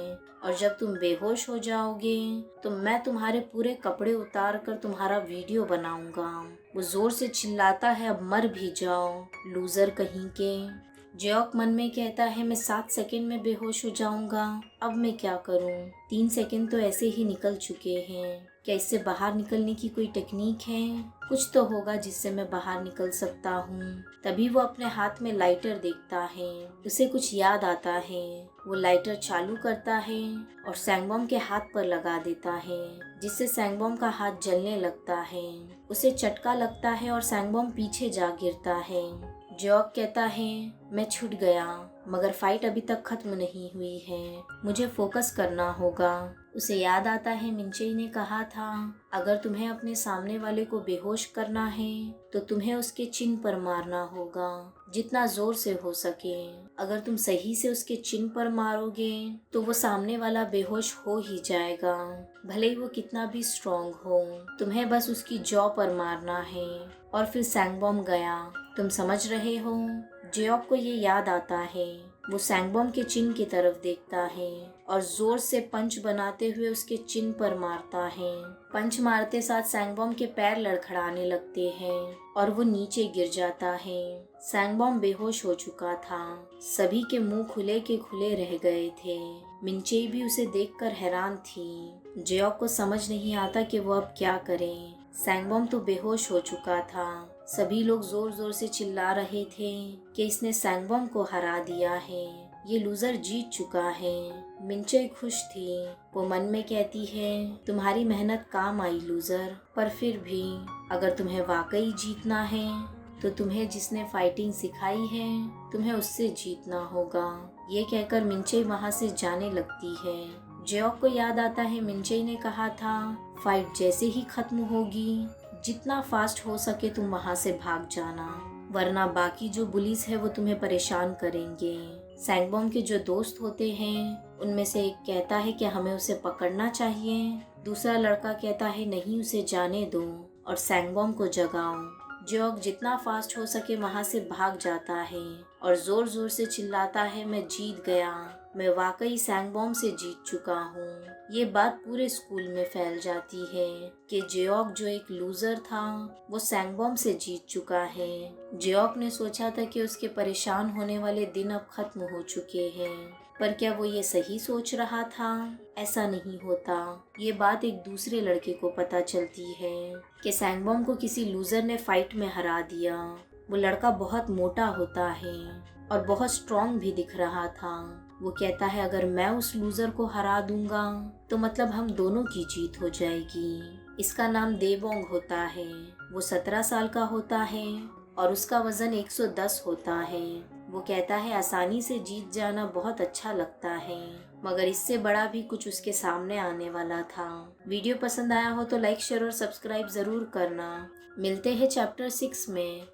और जब तुम बेहोश हो जाओगे तो मैं तुम्हारे पूरे कपड़े उतार कर तुम्हारा वीडियो बनाऊंगा। वो जोर से चिल्लाता है, अब मर भी जाओ लूजर कहीं के। जियोक मन में कहता है, मैं 7 सेकंड में बेहोश हो जाऊंगा, अब मैं क्या करूं? 3 सेकंड तो ऐसे ही निकल चुके हैं। क्या इससे बाहर निकलने की कोई टेक्निक है? कुछ तो होगा जिससे मैं बाहर निकल सकता हूँ। तभी वो अपने हाथ में लाइटर देखता है। उसे कुछ याद आता है। वो लाइटर चालू करता है और सैंगबॉम के हाथ पर लगा देता है, जिससे सैंगबॉम का हाथ जलने लगता है। उसे चटका लगता है और सैंगबॉम पीछे जा गिरता है। जियोक कहता है, मैं छूट गया, मगर फाइट अभी तक खत्म नहीं हुई है, मुझे फोकस करना होगा। उसे याद आता है मिंचई ने कहा था, अगर तुम्हें अपने सामने वाले को बेहोश करना है तो तुम्हें उसके चिन पर मारना होगा, जितना जोर से हो सके। अगर तुम सही से उसके चिन पर मारोगे तो वो सामने वाला बेहोश हो ही जाएगा, भले ही वो कितना भी स्ट्रॉन्ग हो। तुम्हें बस उसकी जॉ पर मारना है। और फिर सैंगबॉम गया। तुम समझ रहे हो? जियोक को ये याद आता है। वो सैंगबॉम के चिन की तरफ देखता है और जोर से पंच बनाते हुए उसके चिन्ह पर मारता है। पंच मारते साथ सैंगबॉम के पैर लड़खड़ाने लगते हैं और वो नीचे गिर जाता है। सैंगबॉम बेहोश हो चुका था। सभी के मुंह खुले के खुले रह गए थे। मिनचेई भी उसे देखकर हैरान थी। जेओक को समझ नहीं आता कि वो अब क्या करे। सैंगबॉम तो बेहोश हो चुका था। सभी लोग जोर जोर से चिल्ला रहे थे कि इसने सैंगबॉम को हरा दिया है, ये लूजर जीत चुका है। मिनचे खुश थी। वो मन में कहती है, तुम्हारी मेहनत काम आई लूजर, पर फिर भी अगर तुम्हें वाकई जीतना है तो तुम्हें जिसने फाइटिंग सिखाई है तुम्हें उससे जीतना होगा। ये कहकर मिनचे वहाँ से जाने लगती है। जेओक को याद आता है मिनचे ने कहा था, फाइट जैसे ही खत्म होगी जितना फास्ट हो सके तुम वहाँ से भाग जाना, वरना बाकी जो पुलिस है वो तुम्हें परेशान करेंगे। सैंगबॉम के जो दोस्त होते हैं उनमें से एक कहता है कि हमें उसे पकड़ना चाहिए। दूसरा लड़का कहता है नहीं, उसे जाने दो और सैंगबॉम को जगाओ। जेओक जितना फास्ट हो सके वहाँ से भाग जाता है और जोर जोर से चिल्लाता है, मैं जीत गया, मैं वाकई सैंगबॉम से जीत चुका हूँ। ये बात पूरे स्कूल में फैल जाती है कि जेओक जो एक लूजर था वो सैंगबॉम से जीत चुका है। जेओक ने सोचा था कि उसके परेशान होने वाले दिन अब खत्म हो चुके हैं, पर क्या वो ये सही सोच रहा था? ऐसा नहीं होता। ये बात एक दूसरे लड़के को पता चलती है कि सैंगबॉम को किसी लूजर ने फाइट में हरा दिया। वो लड़का बहुत मोटा होता है और बहुत स्ट्रॉन्ग भी दिख रहा था। वो कहता है अगर मैं उस लूजर को हरा दूंगा तो मतलब हम दोनों की जीत हो जाएगी। इसका नाम देवोंग होता है। वो 17 साल का होता है और उसका वजन 110 होता है। वो कहता है आसानी से जीत जाना बहुत अच्छा लगता है, मगर इससे बड़ा भी कुछ उसके सामने आने वाला था। वीडियो पसंद आया हो तो लाइक शेयर और सब्सक्राइब जरूर करना। मिलते हैं चैप्टर 6 में।